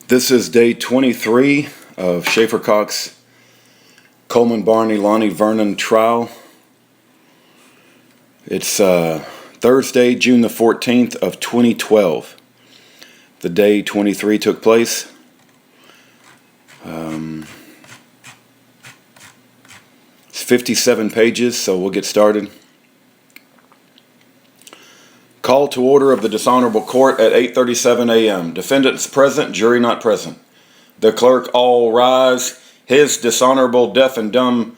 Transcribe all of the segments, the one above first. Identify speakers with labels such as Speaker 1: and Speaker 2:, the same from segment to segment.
Speaker 1: This is day 23 of Schaefer Cox, Coleman Barney, Lonnie Vernon trial. It's Thursday, June the 14th of 2012. The day 23 took place. It's 57 pages, so we'll get started. Call to order of the dishonorable court at 8:37 a.m. Defendants present, jury not present. The clerk, all rise. His dishonorable deaf and dumb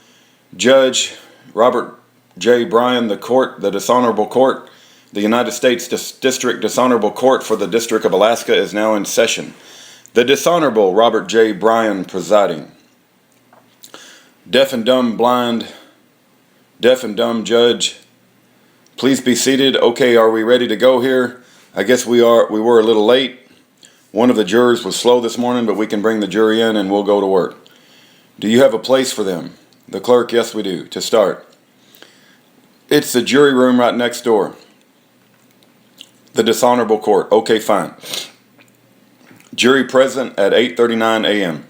Speaker 1: judge, Robert J. Bryan, the dishonorable court, the United States District Dishonorable Court for the District of Alaska is now in session. The dishonorable Robert J. Bryan presiding. Deaf and dumb judge, please be seated. Okay, are we ready to go here? I guess we are. We were a little late. One of the jurors was slow this morning, but we can bring the jury in and we'll go to work. Do you have a place for them? The clerk, yes we do. To start. It's the jury room right next door. The dishonorable court. Okay, fine. Jury present at 8:39 a.m.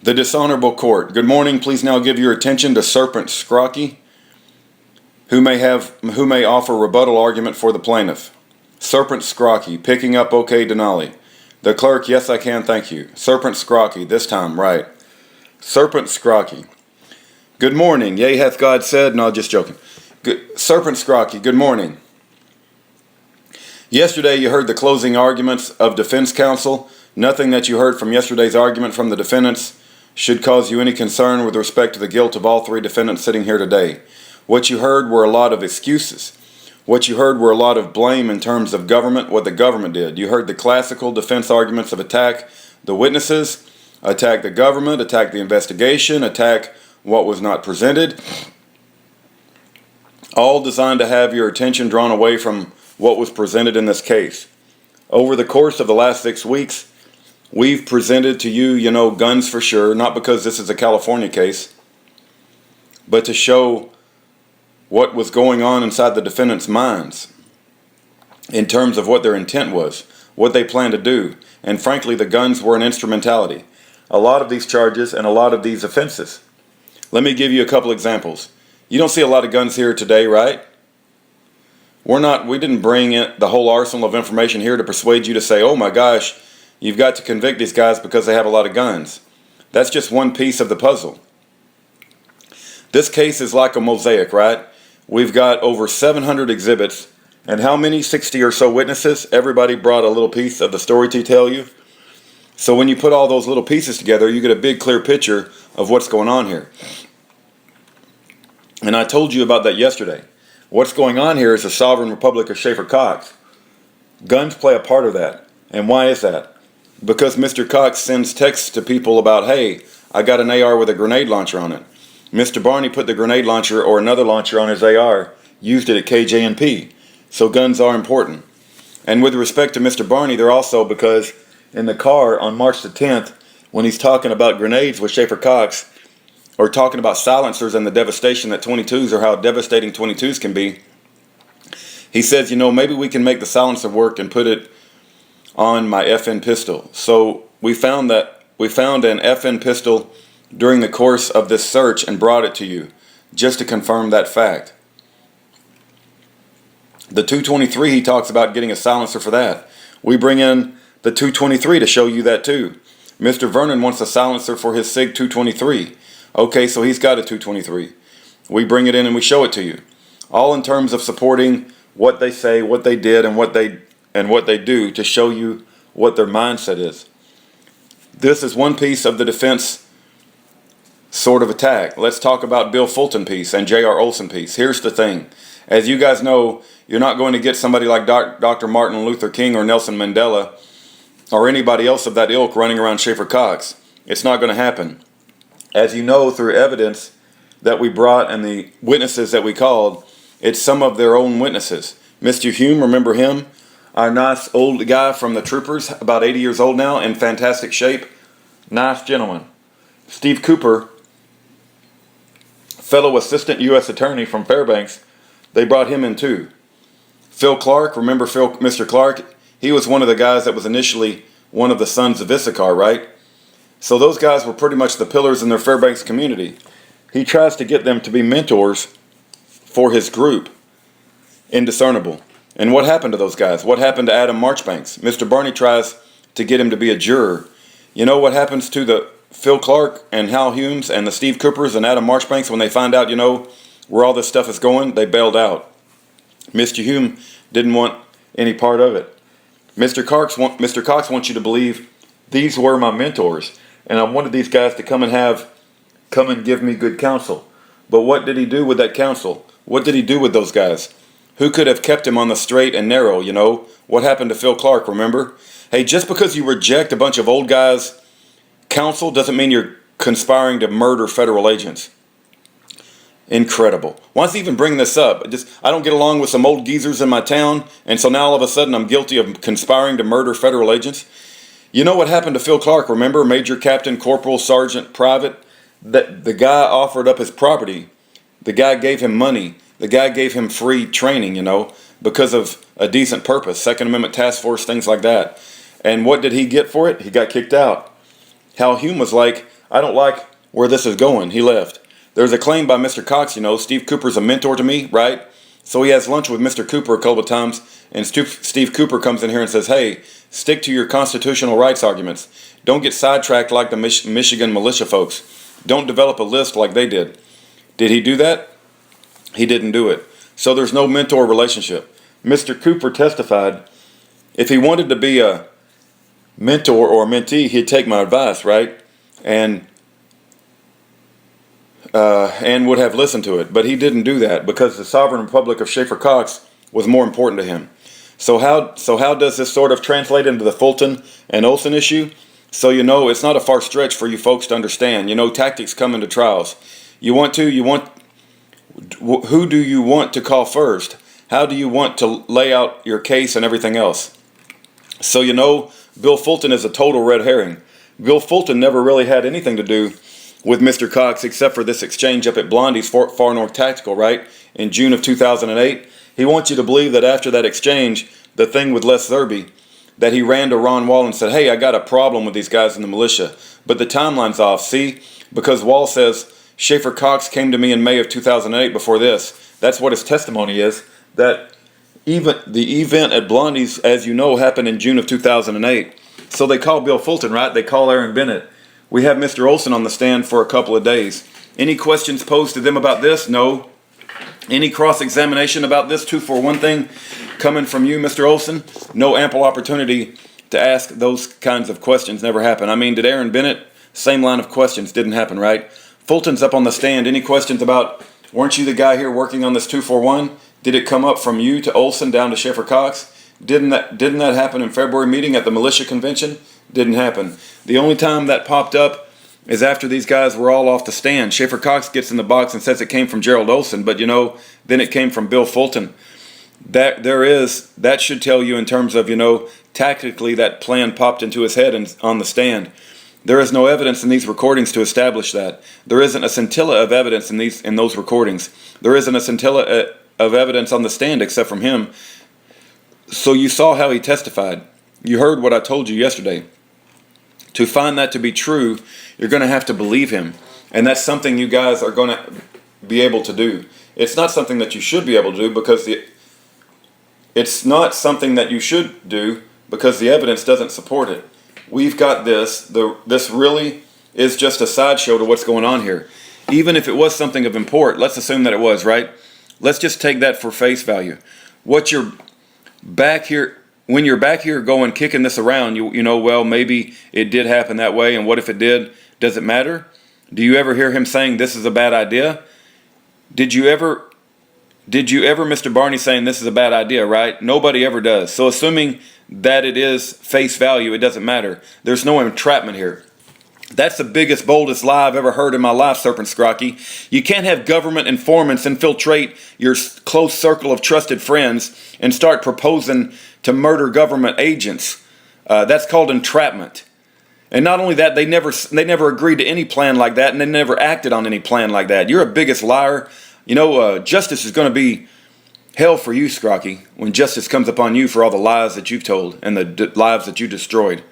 Speaker 1: The dishonorable court. Good morning. Please now give your attention to Serpent Skrocki, who may offer rebuttal argument for the plaintiff. Serpent Skrocki, picking up okay, Denali. The clerk, yes I can, thank you. Serpent Skrocki, this time, right. Serpent Skrocki. Good morning, yea hath God said, no, just joking. Serpent Skrocki, good morning. Yesterday you heard the closing arguments of defense counsel. Nothing that you heard from yesterday's argument from the defendants should cause you any concern with respect to the guilt of all three defendants sitting here today. What you heard were a lot of excuses. What you heard were a lot of blame in terms of government, what the government did. You heard the classical defense arguments of attack the witnesses, attack the government, attack the investigation, attack what was not presented, all designed to have your attention drawn away from what was presented in this case. Over the course of the last 6 weeks, we've presented to you, guns for sure, not because this is a California case, but to show what was going on inside the defendants' minds in terms of what their intent was, what they planned to do, and frankly, the guns were an instrumentality. A lot of these charges and a lot of these offenses. Let me give you a couple examples. You don't see a lot of guns here today, right? We didn't bring in the whole arsenal of information here to persuade you to say, oh my gosh, you've got to convict these guys because they have a lot of guns. That's just one piece of the puzzle. This case is like a mosaic, right? We've got over 700 exhibits, and how many? 60 or so witnesses. Everybody brought a little piece of the story to tell you. So when you put all those little pieces together, you get a big clear picture of what's going on here. And I told you about that yesterday. What's going on here is the sovereign republic of Schaefer Cox. Guns play a part of that. And why is that? Because Mr. Cox sends texts to people about, hey, I got an AR with a grenade launcher on it. Mr. Barney put the grenade launcher or another launcher on his AR, used it at KJ&P. So guns are important. And with respect to Mr. Barney, they're also because in the car on March the 10th, when he's talking about grenades with Schaefer Cox, or talking about silencers and the devastation that 22s or how devastating 22s can be, he says, maybe we can make the silencer work and put it on my FN pistol. So we found an FN pistol during the course of this search and brought it to you just to confirm that fact. The 223, he talks about getting a silencer for that. We bring in the 223 to show you that too. Mr. Vernon wants a silencer for his SIG 223. Okay, so he's got a 223. We bring it in and we show it to you. All in terms of supporting what they say, what they did, and what they do to show you what their mindset is. This is one piece of the defense sort of attack. Let's talk about Bill Fulton piece and J.R. Olson piece. Here's the thing. As you guys know, you're not going to get somebody like Dr. Martin Luther King or Nelson Mandela or anybody else of that ilk running around Schaefer Cox. It's not going to happen. As you know, through evidence that we brought and the witnesses that we called, it's some of their own witnesses. Mr. Hume, remember him? Our nice old guy from the Troopers, about 80 years old now, in fantastic shape. Nice gentleman. Steve Cooper, fellow assistant U.S. attorney from Fairbanks, they brought him in too. Phil Clark, remember Mr. Clark? He was one of the guys that was initially one of the sons of Issachar, right? So those guys were pretty much the pillars in their Fairbanks community. He tries to get them to be mentors for his group. Indiscernible. And what happened to those guys? What happened to Adam Marchbanks? Mr. Barney tries to get him to be a juror. You know what happens to the Phil Clark and Hal Humes and the Steve Coopers and Adam Marchbanks when they find out, where all this stuff is going? They bailed out. Mr. Hume didn't want any part of it. Mr. Cox wants you to believe these were my mentors, and I wanted these guys to come and give me good counsel. But what did he do with that counsel? What did he do with those guys? Who could have kept him on the straight and narrow, What happened to Phil Clark, remember? Hey, just because you reject a bunch of old guys' counsel doesn't mean you're conspiring to murder federal agents. Incredible. Why does he even bring this up? I don't get along with some old geezers in my town, and so now all of a sudden I'm guilty of conspiring to murder federal agents? You know what happened to Phil Clark, remember? Major, captain, corporal, sergeant, private? The guy offered up his property. The guy gave him money. The guy gave him free training, because of a decent purpose. Second Amendment task force, things like that. And what did he get for it? He got kicked out. Hal Hume was like, I don't like where this is going. He left. There's a claim by Mr. Cox, Steve Cooper's a mentor to me, right? So he has lunch with Mr. Cooper a couple of times, and Steve Cooper comes in here and says, hey, stick to your constitutional rights arguments. Don't get sidetracked like the Michigan militia folks. Don't develop a list like they did. Did he do that? He didn't do it. So there's no mentor relationship. Mr. Cooper testified if he wanted to be a mentor or a mentee, he'd take my advice, right? And would have listened to it. But he didn't do that because the sovereign republic of Schaefer Cox was more important to him. So how does this sort of translate into the Fulton and Olson issue? So it's not a far stretch for you folks to understand. Tactics come into trials. Who do you want to call first? How do you want to lay out your case and everything else? So Bill Fulton is a total red herring. Bill Fulton never really had anything to do with Mr. Cox except for this exchange up at Blondie's Far North Tactical, right? In June of 2008. He wants you to believe that after that exchange, the thing with Les Thurby, that he ran to Ron Wall and said, hey, I got a problem with these guys in the militia. But the timeline's off, see? Because Wall says, Schaefer Cox came to me in May of 2008 before this. That's what his testimony is, that even the event at Blondie's, as you know, happened in June of 2008. So they call Bill Fulton, right? They call Aaron Bennett. We have Mr. Olson on the stand for a couple of days. Any questions posed to them about this? No. Any cross-examination about this 241 thing coming from you, Mr. Olson? No ample opportunity to ask those kinds of questions. Never happened. I mean, did Aaron Bennett? Same line of questions. Didn't happen, right? Fulton's up on the stand. Any questions about, weren't you the guy here working on this 241? Did it come up from you to Olson down to Schaefer Cox? Didn't that happen in February meeting at the militia convention? Didn't happen. The only time that popped up is after these guys were all off the stand. Schaefer Cox gets in the box and says it came from Gerald Olson, but then it came from Bill Fulton. That should tell you in terms of, tactically that plan popped into his head and on the stand. There is no evidence in these recordings to establish that. There isn't a scintilla of evidence in those recordings. There isn't a scintilla of evidence on the stand except from him. So you saw how he testified. You heard what I told you yesterday. To find that to be true, you're going to have to believe him. And that's something you guys are going to be able to do. It's not something that you should be able to do because the evidence doesn't support it. We've got this. This really is just a sideshow to what's going on here. Even if it was something of import, let's assume that it was, right? Let's just take that for face value. When you're back here going kicking this around, well, maybe it did happen that way, and what if it did? Does it matter? Do you ever hear him saying this is a bad idea? Did you ever, Mr. Barney, saying this is a bad idea, right? Nobody ever does. So assuming that it is face value, it doesn't matter. There's no entrapment here. That's the biggest, boldest lie I've ever heard in my life, Serpent Skrocki. You can't have government informants infiltrate your close circle of trusted friends and start proposing to murder government agents. That's called entrapment. And not only that, they never agreed to any plan like that, and they never acted on any plan like that. You're a biggest liar. Justice is going to be hell for you, Skrocki, when justice comes upon you for all the lies that you've told and the lives that you destroyed.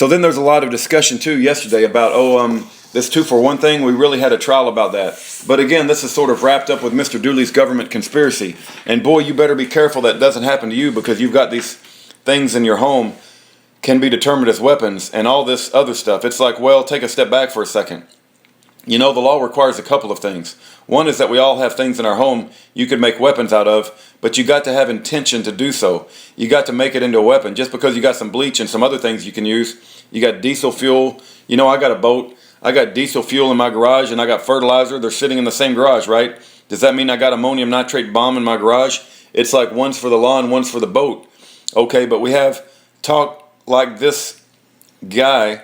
Speaker 1: So then there's a lot of discussion too yesterday about, this 2-for-1 thing. We really had a trial about that. But again, this is sort of wrapped up with Mr. Dooley's government conspiracy. And boy, you better be careful that doesn't happen to you, because you've got these things in your home can be determined as weapons and all this other stuff. It's like, well, take a step back for a second. You know, the law requires a couple of things. One is that we all have things in our home you could make weapons out of, but you got to have intention to do so. You got to make it into a weapon. Just because you got some bleach and some other things you can use, you got diesel fuel. You know, I got a boat. I got diesel fuel in my garage, and I got fertilizer. They're sitting in the same garage, right? Does that mean I got ammonium nitrate bomb in my garage? It's like one's for the law and one's for the boat. Okay, but we have talk like this guy,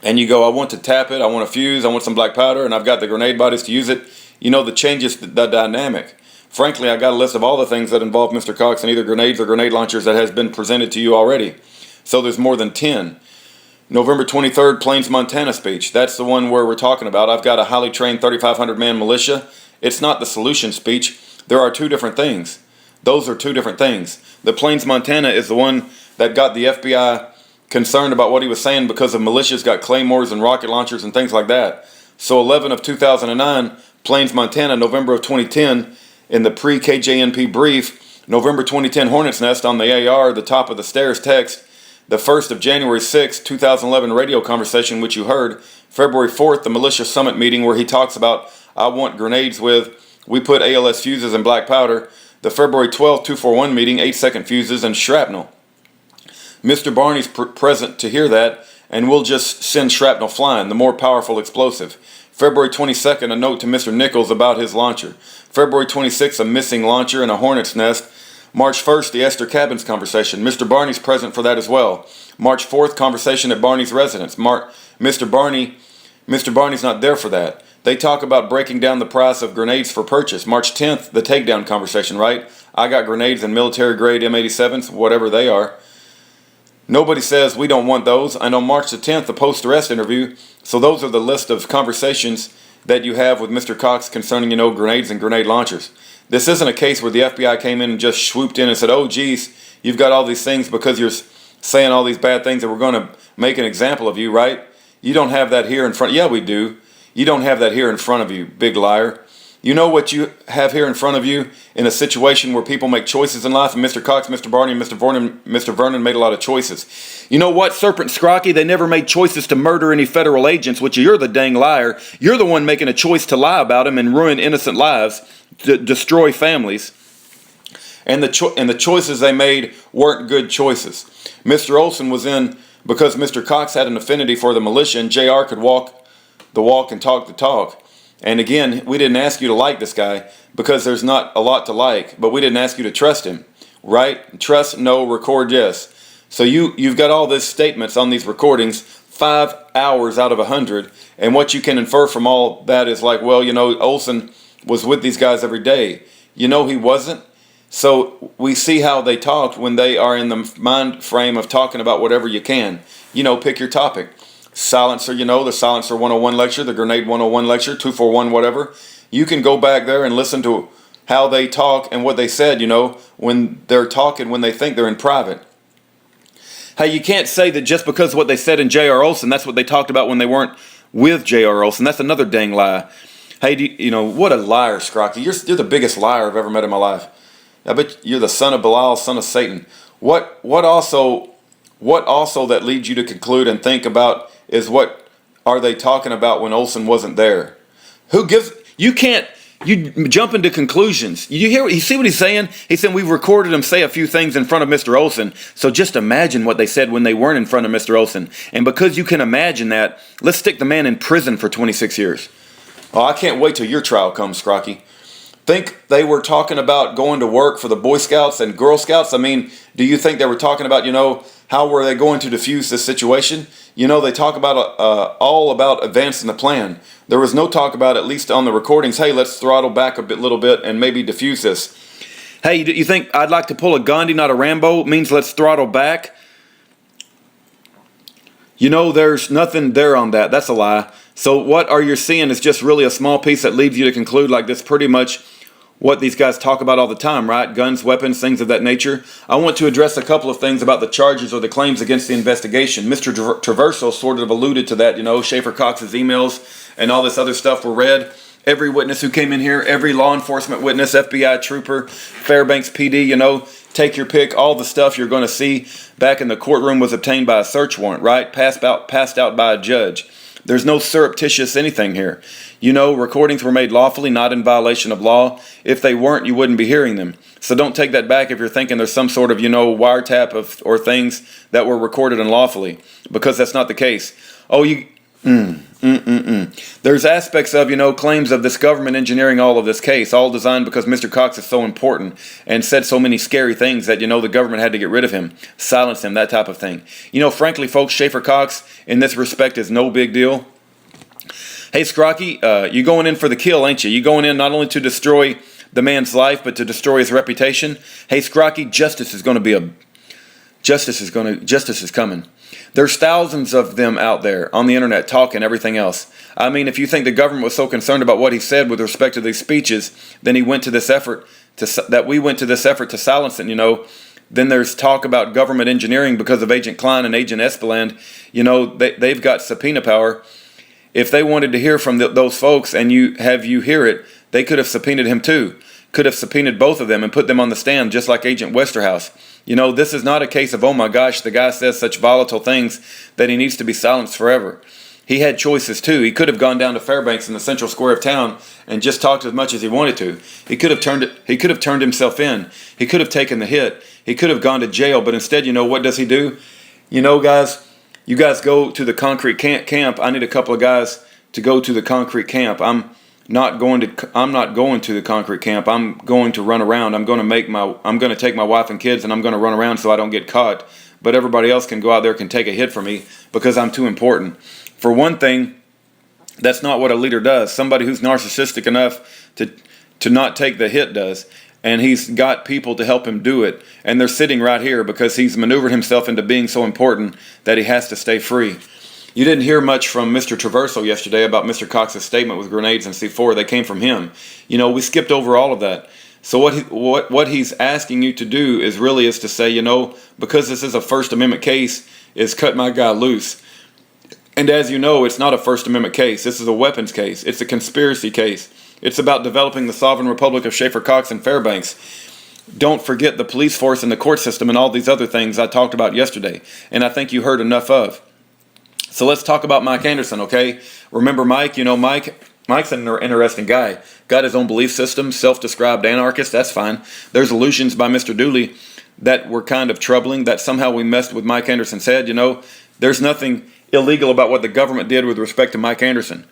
Speaker 1: and you go, I want to tap it, I want to fuse, I want some black powder, and I've got the grenade bodies to use it. You know, the changes the dynamic. Frankly, I got a list of all the things that involve Mr. Cox and either grenades or grenade launchers that has been presented to you already. So there's more than 10. November 23rd, Plains, Montana speech. That's the one where we're talking about. I've got a highly trained 3,500-man militia. It's not the solution speech. There are two different things. Those are two different things. The Plains, Montana is the one that got the FBI concerned about what he was saying because of militias got claymores and rocket launchers and things like that. So 11 of 2009, Plains, Montana, November of 2010, in the pre-KJNP brief, November 2010 Hornet's Nest on the AR, the top of the stairs text, the 1st of January 6, 2011 radio conversation, which you heard, February 4th, the militia summit meeting where he talks about, I want grenades with, we put ALS fuses and black powder, the February 12th 241 meeting, 8-second fuses and shrapnel. Mr. Barney's present to hear that, and we'll just send shrapnel flying, the more powerful explosive. February 22nd, a note to Mr. Nichols about his launcher. February 26th, a missing launcher and a hornet's nest. March 1st, the Esther Cabins conversation. Mr. Barney's present for that as well. March 4th, conversation at Barney's residence. Mr. Barney's not there for that. They talk about breaking down the price of grenades for purchase. March 10th, the takedown conversation, right? I got grenades in military grade M87s, whatever they are. Nobody says we don't want those. And on March the 10th, the post-arrest interview. So those are the list of conversations that you have with Mr. Cox concerning, you know, grenades and grenade launchers. This isn't a case where the FBI came in and just swooped in and said, oh, geez, you've got all these things because you're saying all these bad things that we're going to make an example of you, right? You don't have that here in front. Yeah, we do. You don't have that here in front of you, big liar. You know what you have here in front of you in a situation where people make choices in life, and Mr. Cox, Mr. Barney, and Mr. Vernon made a lot of choices. You know what, Serpent and Skrocki, they never made choices to murder any federal agents, which you're the dang liar. You're the one making a choice to lie about them and ruin innocent lives, to destroy families. And the choices they made weren't good choices. Mr. Olson was in because Mr. Cox had an affinity for the militia, and JR could walk the walk and talk the talk. And again, we didn't ask you to like this guy because there's not a lot to like, but we didn't ask you to trust him, right? Trust, no, record, yes. So you've got all these statements on these recordings, 5 hours out of 100, and what you can infer from all that is like, well, you know, Olson was with these guys every day. You know he wasn't. So we see how they talked when they are in the mind frame of talking about whatever you can. You know, pick your topic. Silencer, you know, the Silencer 101 lecture, the Grenade 101 lecture, 241, whatever. You can go back there and listen to how they talk and what they said, you know, when they're talking, when they think they're in private. Hey, you can't say that just because of what they said in J.R. Olson, that's what they talked about when they weren't with J.R. Olson. That's another dang lie. Hey, you know, what a liar, Skrocki. You're the biggest liar I've ever met in my life. I bet you're the son of Belial, son of Satan. What also that leads you to conclude and think about is what are they talking about when Olson wasn't there? You jump into conclusions. You see what he's saying? He's saying we've recorded him say a few things in front of Mr. Olson. So just imagine what they said when they weren't in front of Mr. Olson. And because you can imagine that, let's stick the man in prison for 26 years. Oh, I can't wait till your trial comes, Skrocki. Think they were talking about going to work for the Boy Scouts and Girl Scouts? I mean, do you think they were talking about, you know, how were they going to diffuse this situation? You know, they talk about all about advancing the plan. There was no talk about, at least on the recordings, hey, let's throttle back a little bit and maybe diffuse this. Hey, you think I'd like to pull a Gandhi, not a Rambo, means let's throttle back? You know, there's nothing there on that. That's a lie. So what are you seeing is just really a small piece that leads you to conclude like this pretty much what these guys talk about all the time, right? Guns, weapons, things of that nature. I want to address a couple of things about the charges or the claims against the investigation. Mr. Traverso sort of alluded to that, Schaefer Cox's emails and all this other stuff were read. Every witness who came in here, every law enforcement witness, FBI trooper, Fairbanks PD, take your pick, all the stuff you're going to see back in the courtroom was obtained by a search warrant, right? Passed out by a judge. There's no surreptitious anything here. Recordings were made lawfully, not in violation of law. If they weren't, you wouldn't be hearing them. So don't take that back if you're thinking there's some sort of, wiretap or things that were recorded unlawfully, because that's not the case. There's aspects of, claims of this government engineering all of this case, all designed because Mr. Cox is so important and said so many scary things that, the government had to get rid of him, silence him, that type of thing. Frankly, folks, Schaefer Cox, in this respect, is no big deal. Hey, Skrocki, you going in for the kill, ain't you? You going in not only to destroy the man's life, but to destroy his reputation? Hey, Skrocki, justice is coming. There's thousands of them out there on the internet talking everything else. I mean, if you think the government was so concerned about what he said with respect to these speeches, then we went to this effort to silence it, Then there's talk about government engineering because of Agent Klein and Agent Espeland. They've got subpoena power. If they wanted to hear from those folks and you hear it, they could have subpoenaed him too. Could have subpoenaed both of them and put them on the stand just like Agent Westerhouse. This is not a case of, oh my gosh, the guy says such volatile things that he needs to be silenced forever. He had choices too. He could have gone down to Fairbanks in the central square of town and just talked as much as he wanted to. He could have turned himself in. He could have taken the hit. He could have gone to jail, but instead, what does he do? Guys, you guys go to the concrete camp. I need a couple of guys to go to the concrete camp. I'm not going to the concrete camp. I'm going to run around. I'm going to take my wife and kids and I'm going to run around so I don't get caught. But everybody else can go out there, can take a hit for me because I'm too important. For one thing, that's not what a leader does. Somebody who's narcissistic enough to not take the hit does. And he's got people to help him do it. And they're sitting right here because he's maneuvered himself into being so important that he has to stay free. You didn't hear much from Mr. Traverso yesterday about Mr. Cox's statement with grenades and C4. They came from him. We skipped over all of that. So what he's asking you to do is to say, because this is a First Amendment case, is cut my guy loose. And as you know, it's not a First Amendment case. This is a weapons case. It's a conspiracy case. It's about developing the sovereign republic of Schaefer Cox and Fairbanks. Don't forget the police force and the court system and all these other things I talked about yesterday. And I think you heard enough of. So let's talk about Mike Anderson, okay? Remember Mike? Mike's an interesting guy. Got his own belief system, self-described anarchist, that's fine. There's allusions by Mr. Dooley that were kind of troubling, that somehow we messed with Mike Anderson's head. There's nothing illegal about what the government did with respect to Mike Anderson.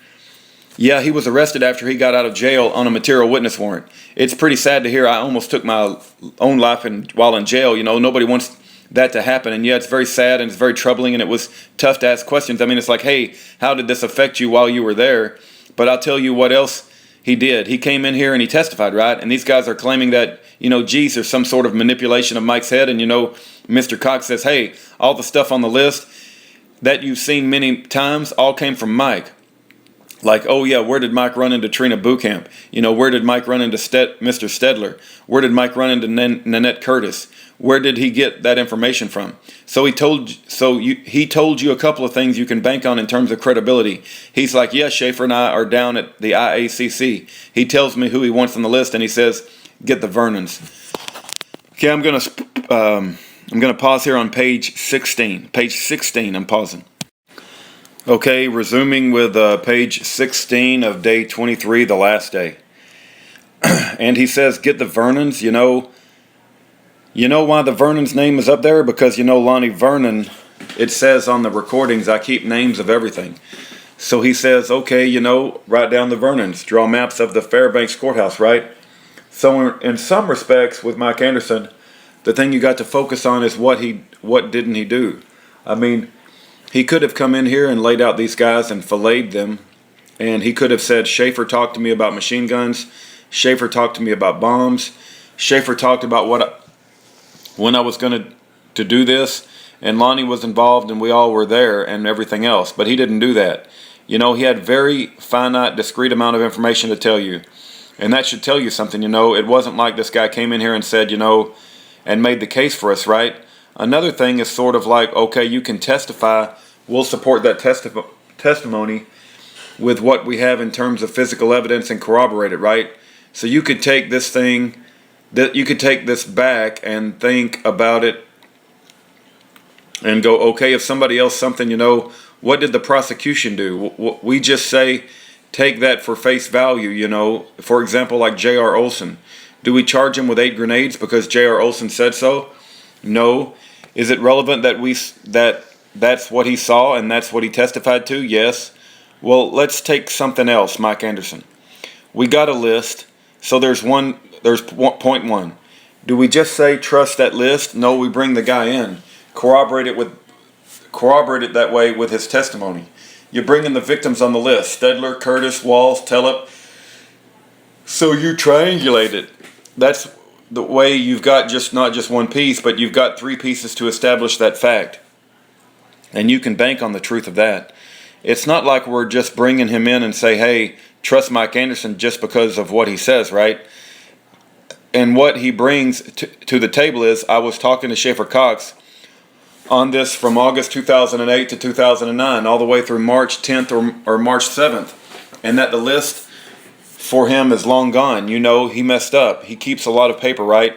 Speaker 1: Yeah, he was arrested after he got out of jail on a material witness warrant. It's pretty sad to hear. I almost took my own life while in jail. Nobody wants that to happen. And yeah, it's very sad and it's very troubling and it was tough to ask questions. I mean, it's like, hey, how did this affect you while you were there? But I'll tell you what else he did. He came in here and he testified, right? And these guys are claiming that, geez, there's some sort of manipulation of Mike's head. And, Mr. Cox says, hey, all the stuff on the list that you've seen many times all came from Mike. Like, oh yeah, where did Mike run into Trina Bootcamp? Where did Mike run into Mr. Stedler? Where did Mike run into Nanette Curtis? Where did he get that information from? So he told you a couple of things you can bank on in terms of credibility. He's like, yeah, Schaefer and I are down at the IACC. He tells me who he wants on the list, and he says, get the Vernons. Okay, I'm gonna pause here on page 16. Page 16, I'm pausing. Okay, resuming with page 16 of day 23, the last day. And he says, get the Vernons. You know why the Vernon's name is up there? Because, Lonnie Vernon, it says on the recordings, I keep names of everything. So he says, okay, write down the Vernons. Draw maps of the Fairbanks courthouse, right? So in some respects, with Mike Anderson, the thing you got to focus on is what didn't he do? I mean, he could have come in here and laid out these guys and filleted them. And he could have said, Schaefer talked to me about machine guns. Schaefer talked to me about bombs. Schaefer talked about when I was going to do this. And Lonnie was involved and we all were there and everything else. But he didn't do that. He had very finite, discrete amount of information to tell you. And that should tell you something, It wasn't like this guy came in here and said, and made the case for us, right? Another thing is sort of like, okay, you can testify. We'll support that testimony with what we have in terms of physical evidence and corroborate it, right? So you could take this thing, that you could take this back and think about it and go, okay, if somebody else something, what did the prosecution do? We just say, take that for face value, For example, like J.R. Olson. Do we charge him with 8 grenades because J.R. Olson said so? No. Is it relevant that that's what he saw and that's what he testified to? Yes. Well, let's take something else, Mike Anderson. We got a list. So there's point 1. Do we just say trust that list? No, we bring the guy in. Corroborate it that way with his testimony. You bring in the victims on the list. Stedler, Curtis, Walls, Tellep. So you triangulate it. That's the way you've got not just one piece, but you've got 3 pieces to establish that fact. And you can bank on the truth of that. It's not like we're just bringing him in and say, hey, trust Mike Anderson just because of what he says, right? And what he brings to the table is, I was talking to Schaefer Cox on this from August 2008 to 2009, all the way through March 10th or March 7th. And that the list for him is long gone. He messed up. He keeps a lot of paper, right?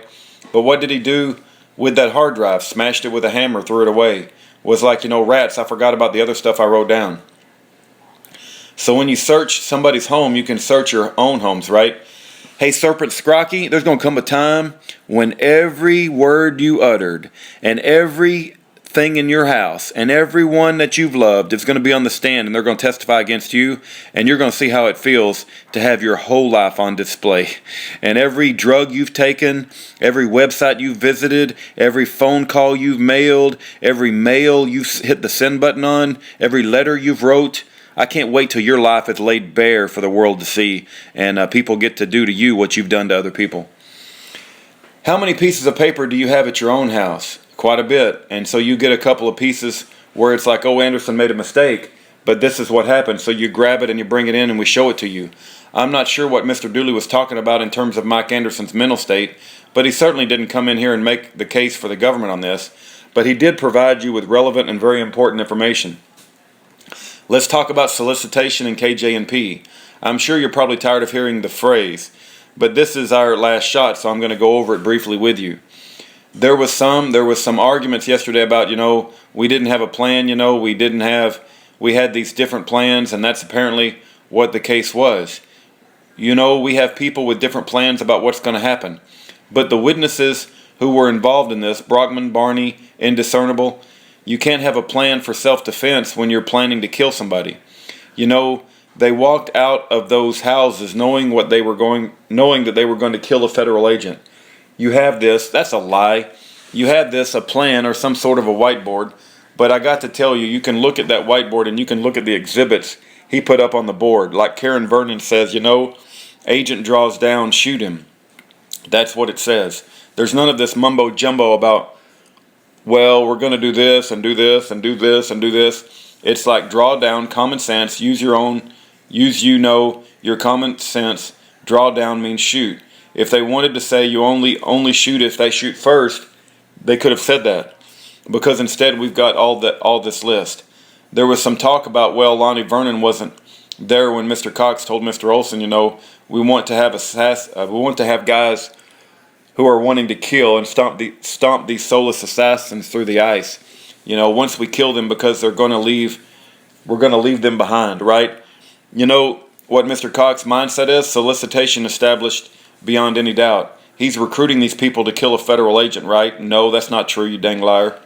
Speaker 1: But what did he do with that hard drive? Smashed it with a hammer, threw it away. Was like, rats, I forgot about the other stuff I wrote down. So when you search somebody's home, you can search your own homes, right? Hey, Serpent Skrocki, there's going to come a time when every word you uttered and everything in your house and everyone that you've loved is going to be on the stand, and they're going to testify against you, and you're going to see how it feels to have your whole life on display. And every drug you've taken, every website you've visited, every phone call you've mailed, every mail you've hit the send button on, every letter you've wrote, I can't wait till your life is laid bare for the world to see, and people get to do to you what you've done to other people. How many pieces of paper do you have at your own house? Quite a bit. And so you get a couple of pieces where it's like, oh, Anderson made a mistake, but this is what happened. So you grab it and you bring it in and we show it to you. I'm not sure what Mr. Dooley was talking about in terms of Mike Anderson's mental state, but he certainly didn't come in here and make the case for the government on this. But he did provide you with relevant and very important information. Let's talk about solicitation and KJ&P. I'm sure you're probably tired of hearing the phrase, but this is our last shot, so I'm going to go over it briefly with you. There was some arguments yesterday about, we didn't have a plan, we had these different plans, and that's apparently what the case was. We have people with different plans about what's going to happen. But the witnesses who were involved in this, Brockman, Barney, Indiscernible, you can't have a plan for self-defense when you're planning to kill somebody. They walked out of those houses knowing that they were going to kill a federal agent. You have this, that's a lie. You have this, a plan or some sort of a whiteboard. But I got to tell you, you can look at that whiteboard and you can look at the exhibits he put up on the board. Like Karen Vernon says, agent draws down, shoot him. That's what it says. There's none of this mumbo jumbo about, well, we're going to do this and do this and do this and do this. It's like draw down, common sense, use your common sense. Draw down means shoot. If they wanted to say you only shoot if they shoot first, they could have said that. Because instead we've got all this list. There was some talk about, well, Lonnie Vernon wasn't there when Mr. Cox told Mr. Olson, we want to have guys who are wanting to kill and stomp these soulless assassins through the ice. Once we kill them because we're going to leave them behind, right? What Mr. Cox's mindset is? Solicitation established beyond any doubt. He's recruiting these people to kill a federal agent, right? No, that's not true, you dang liar.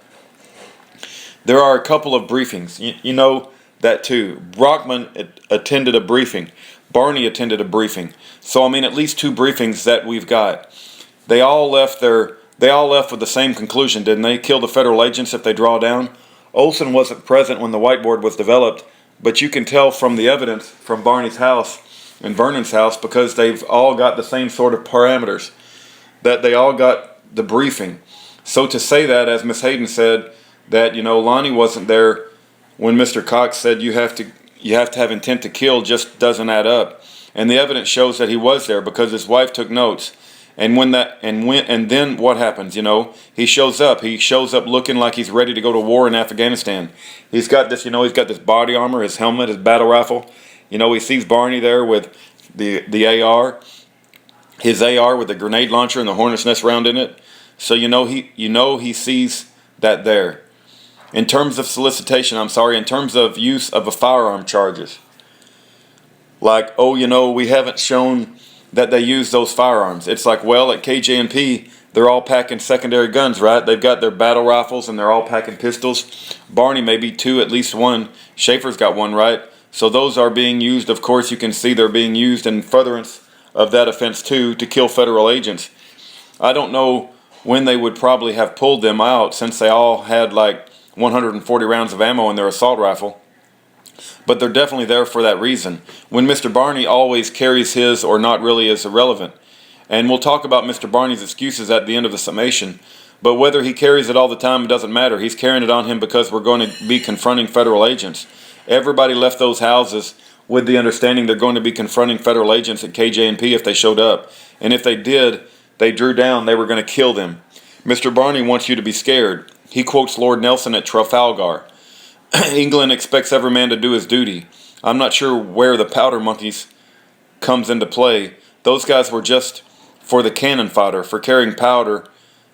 Speaker 1: There are a couple of briefings. You know that too. Brockman attended a briefing. Barney attended a briefing. So, at least 2 briefings that we've got. They all left with the same conclusion, didn't they? Kill the federal agents if they draw down. Olson wasn't present when the whiteboard was developed, but you can tell from the evidence from Barney's house and Vernon's house, because they've all got the same sort of parameters, that they all got the briefing. So to say that, as Miss Hayden said, that Lonnie wasn't there when Mr. Cox said you have to have intent to kill, just doesn't add up. and the evidence shows that he was there because his wife took notes. And then what happens? He shows up. He shows up looking like he's ready to go to war in Afghanistan. He's got this, he's got this body armor, his helmet, his battle rifle. He sees Barney there with the AR, his AR with the grenade launcher and the hornet's nest round in it. So he sees that there. In terms of in terms of use of a firearm charges, like, we haven't shown that they use those firearms. It's like, well, at KJ&P, they're all packing secondary guns, right? They've got their battle rifles and they're all packing pistols. Barney maybe two, at least one. Schaefer's got one, right? So those are being used. Of course, you can see they're being used in furtherance of that offense too, to kill federal agents. I don't know when they would probably have pulled them out, since they all had like 140 rounds of ammo in their assault rifle. But they're definitely there for that reason. When Mr. Barney always carries his or not really is irrelevant. And we'll talk about Mr. Barney's excuses at the end of the summation. But whether he carries it all the time, it doesn't matter. He's carrying it on him because we're going to be confronting federal agents. Everybody left those houses with the understanding they're going to be confronting federal agents at KJ&P if they showed up. And if they did, they drew down, they were going to kill them. Mr. Barney wants you to be scared. He quotes Lord Nelson at Trafalgar. England expects every man to do his duty. I'm not sure where the powder monkeys comes into play. Those guys were just for the cannon fodder, for carrying powder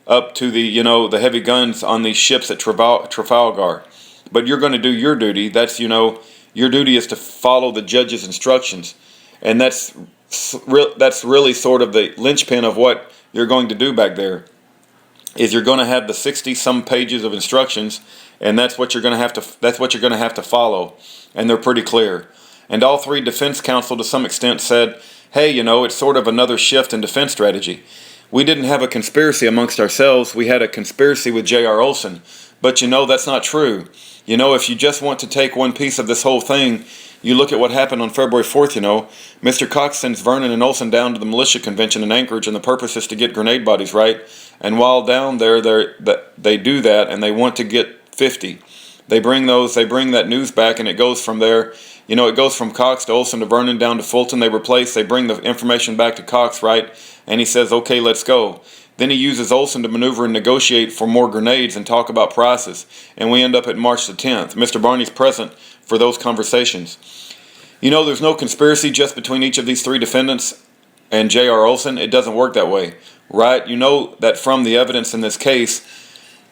Speaker 1: up to the heavy guns on these ships at Trafalgar. But you're going to do your duty. That's, your duty is to follow the judge's instructions. And that's really sort of the linchpin of what you're going to do back there. Is you're going to have the 60-some pages of instructions, and that's what you're going to have to follow, and they're pretty clear. And all three defense counsel to some extent said, hey, it's sort of another shift in defense strategy. We didn't have a conspiracy amongst ourselves. We had a conspiracy with J.R. Olson. But that's not true. If you just want to take one piece of this whole thing, you look at what happened on February 4th, Mr. Cox sends Vernon and Olson down to the militia convention in Anchorage, and the purpose is to get grenade bodies, right? And while down there, they do that, and they want to get 50. They bring that news back, and it goes from there. It goes from Cox to Olson to Vernon down to Fulton. They bring the information back to Cox, right? And he says, okay, let's go. Then he uses Olson to maneuver and negotiate for more grenades and talk about prices. And we end up at March the 10th. Mr. Barney's present for those conversations. There's no conspiracy just between each of these three defendants and J.R. Olson. It doesn't work that way, right? That from the evidence in this case,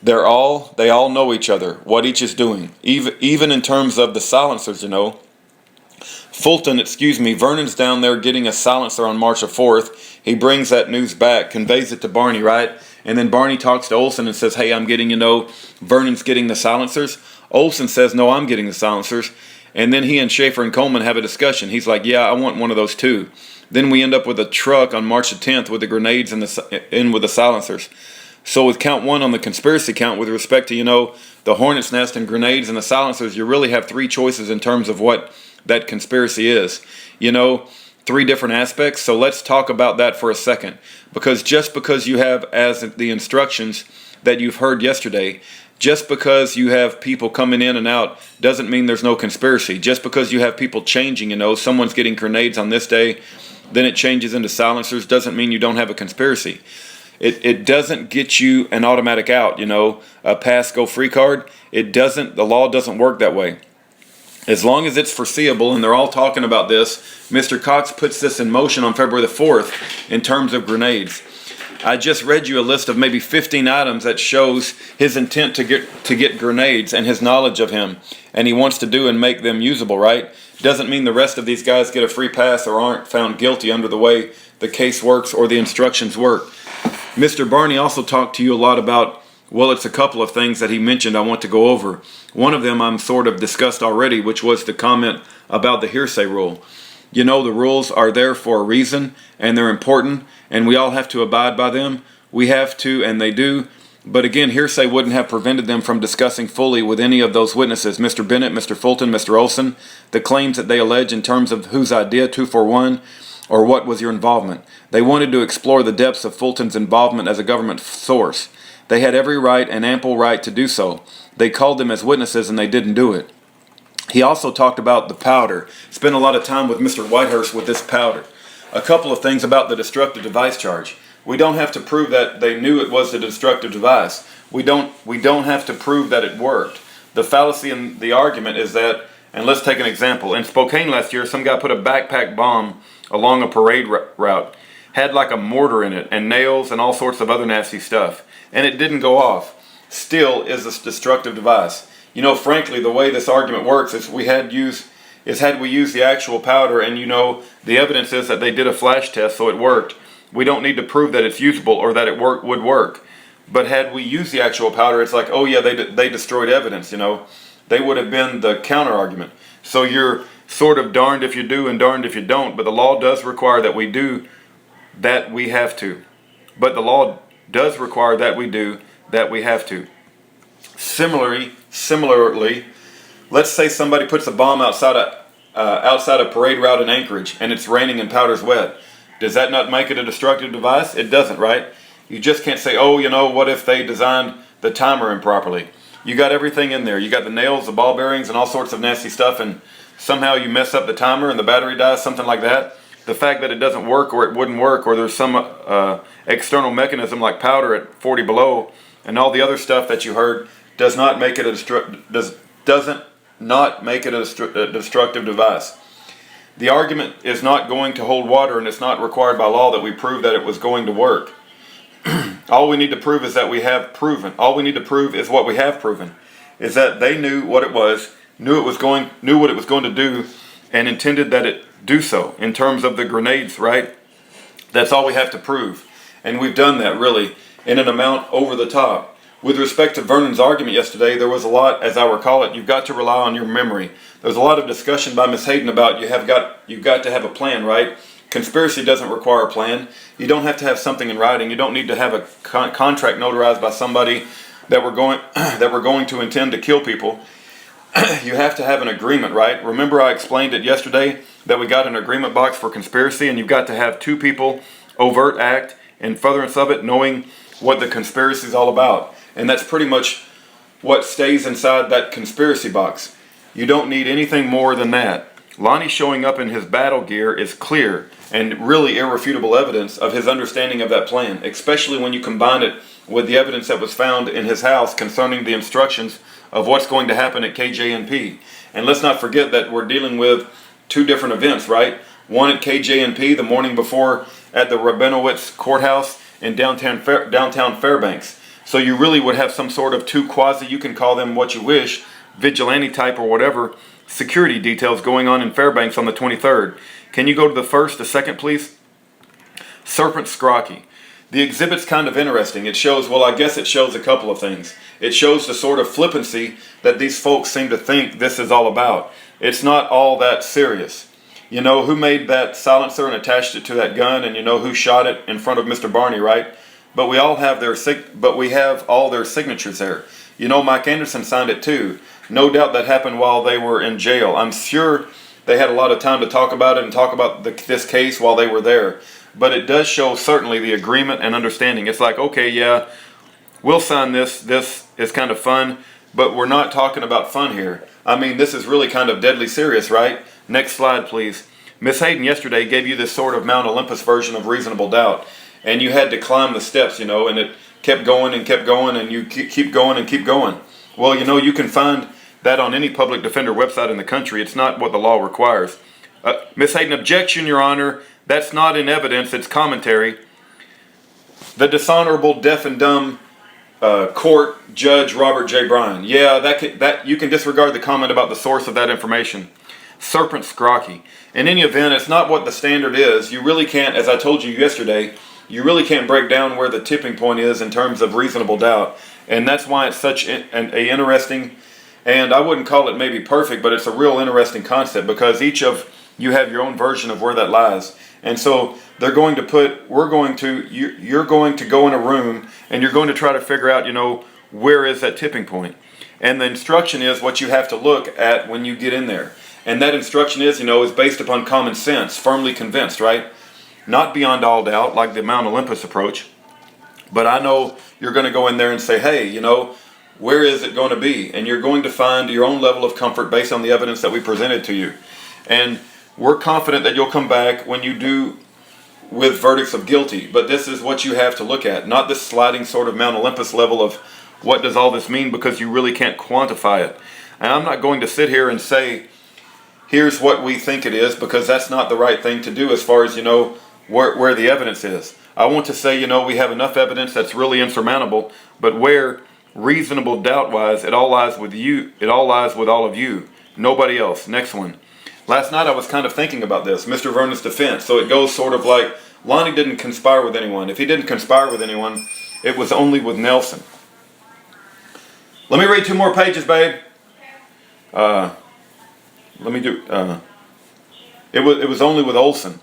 Speaker 1: they all know each other, what each is doing. Even in terms of the silencers, Vernon's down there getting a silencer on March the 4th. He brings that news back, conveys it to Barney, right? And then Barney talks to Olson and says, hey, I'm getting, Vernon's getting the silencers. Olson says, no, I'm getting the silencers. And then he and Schaefer and Coleman have a discussion. He's like, yeah, I want one of those too. Then we end up with a truck on March the 10th with the grenades and with the silencers. So with count one on the conspiracy count with respect to, the hornet's nest and grenades and the silencers, you really have three choices in terms of what that conspiracy is. Three different aspects. So let's talk about that for a second. Because just because you have as the instructions that you've heard yesterday, just because you have people coming in and out doesn't mean there's no conspiracy. Just because you have people changing, someone's getting grenades on this day, then it changes into silencers, doesn't mean you don't have a conspiracy. It doesn't get you an automatic out, a pass go free card. The law doesn't work that way. As long as it's foreseeable, and they're all talking about this, Mr. Cox puts this in motion on February the 4th in terms of grenades. I just read you a list of maybe 15 items that shows his intent to get grenades and his knowledge of him, and he wants to do and make them usable, right? Doesn't mean the rest of these guys get a free pass or aren't found guilty under the way the case works or the instructions work. Mr. Barney also talked to you a lot about, it's a couple of things that he mentioned I want to go over. One of them I'm sort of discussed already, which was the comment about the hearsay rule. The rules are there for a reason, and they're important, and we all have to abide by them. We have to, and they do. But again, hearsay wouldn't have prevented them from discussing fully with any of those witnesses, Mr. Bennett, Mr. Fulton, Mr. Olson, the claims that they allege in terms of whose idea, 241, or what was your involvement. They wanted to explore the depths of Fulton's involvement as a government source. They had every right and ample right to do so. They called them as witnesses and they didn't do it. He also talked about the powder. Spent a lot of time with Mr. Whitehurst with this powder. A couple of things about the destructive device charge. We don't have to prove that they knew it was a destructive device. We don't have to prove that it worked. The fallacy in the argument is that, and let's take an example. In Spokane last year, some guy put a backpack bomb along a parade route. Had like a mortar in it and nails and all sorts of other nasty stuff. And it didn't go off. Still is a destructive device. You know, frankly, the way this argument works is had we used the actual powder, and you know, the evidence is that they did a flash test, so it worked. We don't need to prove that it's usable or that it would work. But had we used the actual powder, it's like, oh yeah, they destroyed evidence, you know. They would have been the counter argument. So you're sort of darned if you do and darned if you don't, but the law does require that we do that we have to. But the law does require that we do that we have to. Similarly, let's say somebody puts a bomb outside a parade route in Anchorage and it's raining and powder's wet. Does that not make it a destructive device? It doesn't, right? You just can't say, oh, you know, what if they designed the timer improperly? You got everything in there. You got the nails, the ball bearings, and all sorts of nasty stuff, and somehow you mess up the timer and the battery dies, something like that. The fact that it doesn't work or it wouldn't work, or there's some external mechanism like powder at 40 below and all the other stuff that you heard does not make it a destructive device. The argument is not going to hold water, and it's not required by law that we prove that it was going to work. All we need to prove is that we have proven. All we need to prove is what we have proven, is that they knew what it was, knew what it was going to do, and intended that it do so. In terms of the grenades, right? That's all we have to prove, and we've done that really in an amount over the top. With respect to Vernon's argument yesterday, there was a lot, as I recall it. You've got to rely on your memory. There was a lot of discussion by Miss Hayden about you've got to have a plan, right? Conspiracy doesn't require a plan. You don't have to have something in writing. You don't need to have a contract notarized by somebody that we're going to intend to kill people. You have to have an agreement, right? Remember I explained it yesterday that we got an agreement box for conspiracy, and you've got to have two people overt act in furtherance of it, knowing what the conspiracy is all about. And that's pretty much what stays inside that conspiracy box. You don't need anything more than that. Lonnie showing up in his battle gear is clear and really irrefutable evidence of his understanding of that plan, especially when you combine it with the evidence that was found in his house concerning the instructions of what's going to happen at KJNP. And let's not forget that we're dealing with two different events, right? One at KJNP the morning before at the Rabinowitz Courthouse in downtown Fairbanks. So you really would have some sort of two quasi, you can call them what you wish, vigilante type or whatever, security details going on in Fairbanks on the 23rd. Can you go to the second, please? Serpent Skrocki. The exhibit's kind of interesting. It shows, well, I guess it shows a couple of things. It shows the sort of flippancy that these folks seem to think this is all about. It's not all that serious. You know who made that silencer and attached it to that gun, and you know who shot it in front of Mr. Barney, right? But we have all their signatures there. You know, Mike Anderson signed it too. No doubt that happened while they were in jail. I'm sure they had a lot of time to talk about it and talk about this case while they were there. But it does show certainly the agreement and understanding. It's like, okay, yeah, we'll sign this. This is kind of fun, but we're not talking about fun here. I mean, this is really kind of deadly serious, right? Next slide, please. Miss Hayden yesterday gave you this sort of Mount Olympus version of reasonable doubt. And you had to climb the steps, you know, and it kept going, and you keep going and keep going. Well, you know, you can find that on any public defender website in the country. It's not what the law requires. Miss Hayden, objection, Your Honor. That's not in evidence, it's commentary. The dishonorable, deaf and dumb court Judge Robert J. Bryan. Yeah, that you can disregard the comment about the source of that information. Serpent Skrocki. In any event, it's not what the standard is. You really can't, as I told you yesterday, you really can't break down where the tipping point is in terms of reasonable doubt. And that's why it's such an interesting, and I wouldn't call it maybe perfect, but it's a real interesting concept, because each of you have your own version of where that lies. And so you're going to go in a room and you're going to try to figure out, you know, where is that tipping point? And the instruction is what you have to look at when you get in there. And that instruction is, you know, is based upon common sense, firmly convinced, right? Not beyond all doubt, like the Mount Olympus approach. But I know you're going to go in there and say, hey, you know, where is it going to be? And you're going to find your own level of comfort based on the evidence that we presented to you. And we're confident that you'll come back when you do with verdicts of guilty. But this is what you have to look at, not this sliding sort of Mount Olympus level of what does all this mean, because you really can't quantify it. And I'm not going to sit here and say, here's what we think it is, because that's not the right thing to do as far as, where the evidence is. I want to say, we have enough evidence that's really insurmountable, but where reasonable doubt-wise, it all lies with you. It all lies with all of you. Nobody else. Next one. Last night I was kind of thinking about this, Mr. Vernon's defense. So it goes sort of like, Lonnie didn't conspire with anyone. If he didn't conspire with anyone, it was only with Nelson. Let me read 2 more pages, babe. It was only with Olson.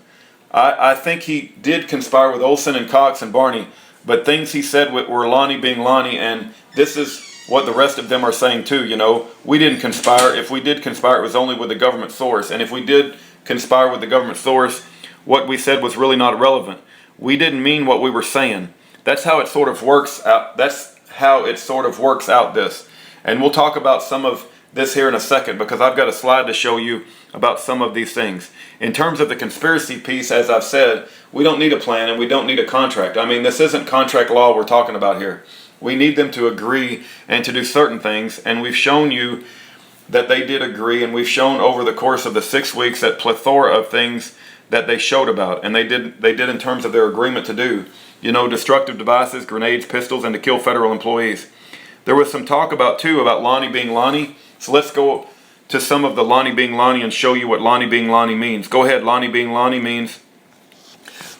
Speaker 1: I think he did conspire with Olson and Cox and Barney, but things he said were Lonnie being Lonnie, and this is what the rest of them are saying too. We didn't conspire. If we did conspire, it was only with the government source, and if we did conspire with the government source, what we said was really not relevant. We didn't mean what we were saying. That's how it sort of works out. That's how it sort of works out this. And we'll talk about some of this here in a second, because I've got a slide to show you about some of these things. In terms of the conspiracy piece, as I've said, we don't need a plan and we don't need a contract. I mean, this isn't contract law we're talking about here. We need them to agree and to do certain things, and we've shown you that they did agree, and we've shown over the course of the 6 weeks that plethora of things that they showed about, and they did in terms of their agreement to do. Destructive devices, grenades, pistols, and to kill federal employees. There was some talk about Lonnie being Lonnie. So let's go to some of the Lonnie being Lonnie and show you what Lonnie being Lonnie means. Go ahead. Lonnie being Lonnie means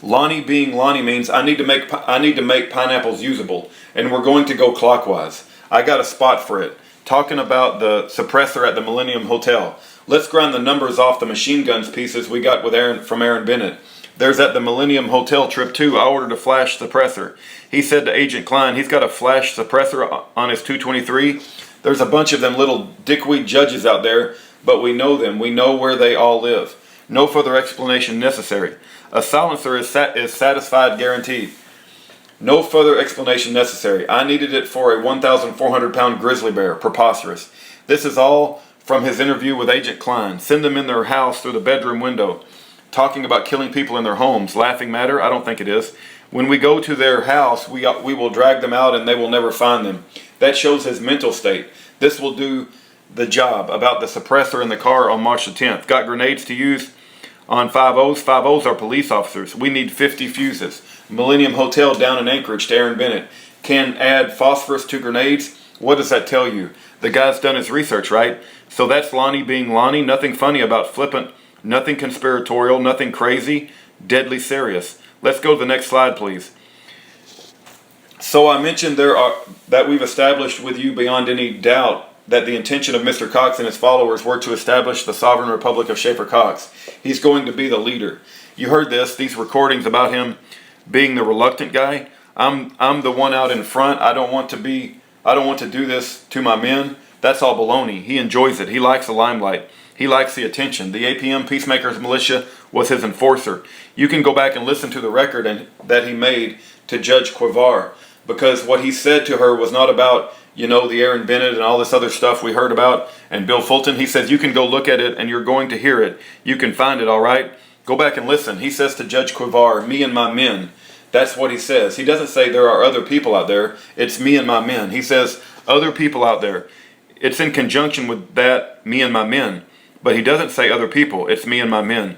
Speaker 1: I need to make pineapples usable, and we're going to go clockwise. I got a spot for it. Talking about the suppressor at the Millennium Hotel. Let's grind the numbers off the machine guns pieces we got from Aaron Bennett. There's at the Millennium Hotel trip 2, I ordered a flash suppressor. He said to Agent Klein, he's got a flash suppressor on his 223. There's a bunch of them little dickweed judges out there, but we know them. We know where they all live. No further explanation necessary. A silencer is satisfied, guaranteed. No further explanation necessary. I needed it for a 1,400-pound grizzly bear. Preposterous. This is all from his interview with Agent Klein. Send them in their house through the bedroom window. Talking about killing people in their homes. Laughing matter? I don't think it is. When we go to their house, we will drag them out and they will never find them. That shows his mental state. This will do the job. About the suppressor in the car on March the 10th. Got grenades to use on 5-0s. 5-0s are police officers. We need 50 fuses. Millennium Hotel down in Anchorage to Aaron Bennett. Can add phosphorus to grenades. What does that tell you? The guy's done his research, right? So that's Lonnie being Lonnie. Nothing funny about flippant. Nothing conspiratorial. Nothing crazy. Deadly serious. Let's go to the next slide, please. So I mentioned that we've established with you beyond any doubt that the intention of Mr. Cox and his followers were to establish the sovereign republic of Schaefer Cox. He's going to be the leader. You heard these recordings about him being the reluctant guy. I'm the one out in front. I don't want to do this to my men. That's all baloney. He enjoys it. He likes the limelight. He likes the attention. The APM Peacemakers Militia was his enforcer. You can go back and listen to the record that he made to Judge Quivar, because what he said to her was not about, the Aaron Bennett and all this other stuff we heard about, and Bill Fulton. He says, you can go look at it and you're going to hear it. You can find it, all right? Go back and listen. He says to Judge Quivar, me and my men. That's what he says. He doesn't say there are other people out there. It's me and my men. He says other people out there. It's in conjunction with that, me and my men. But he doesn't say other people. It's me and my men.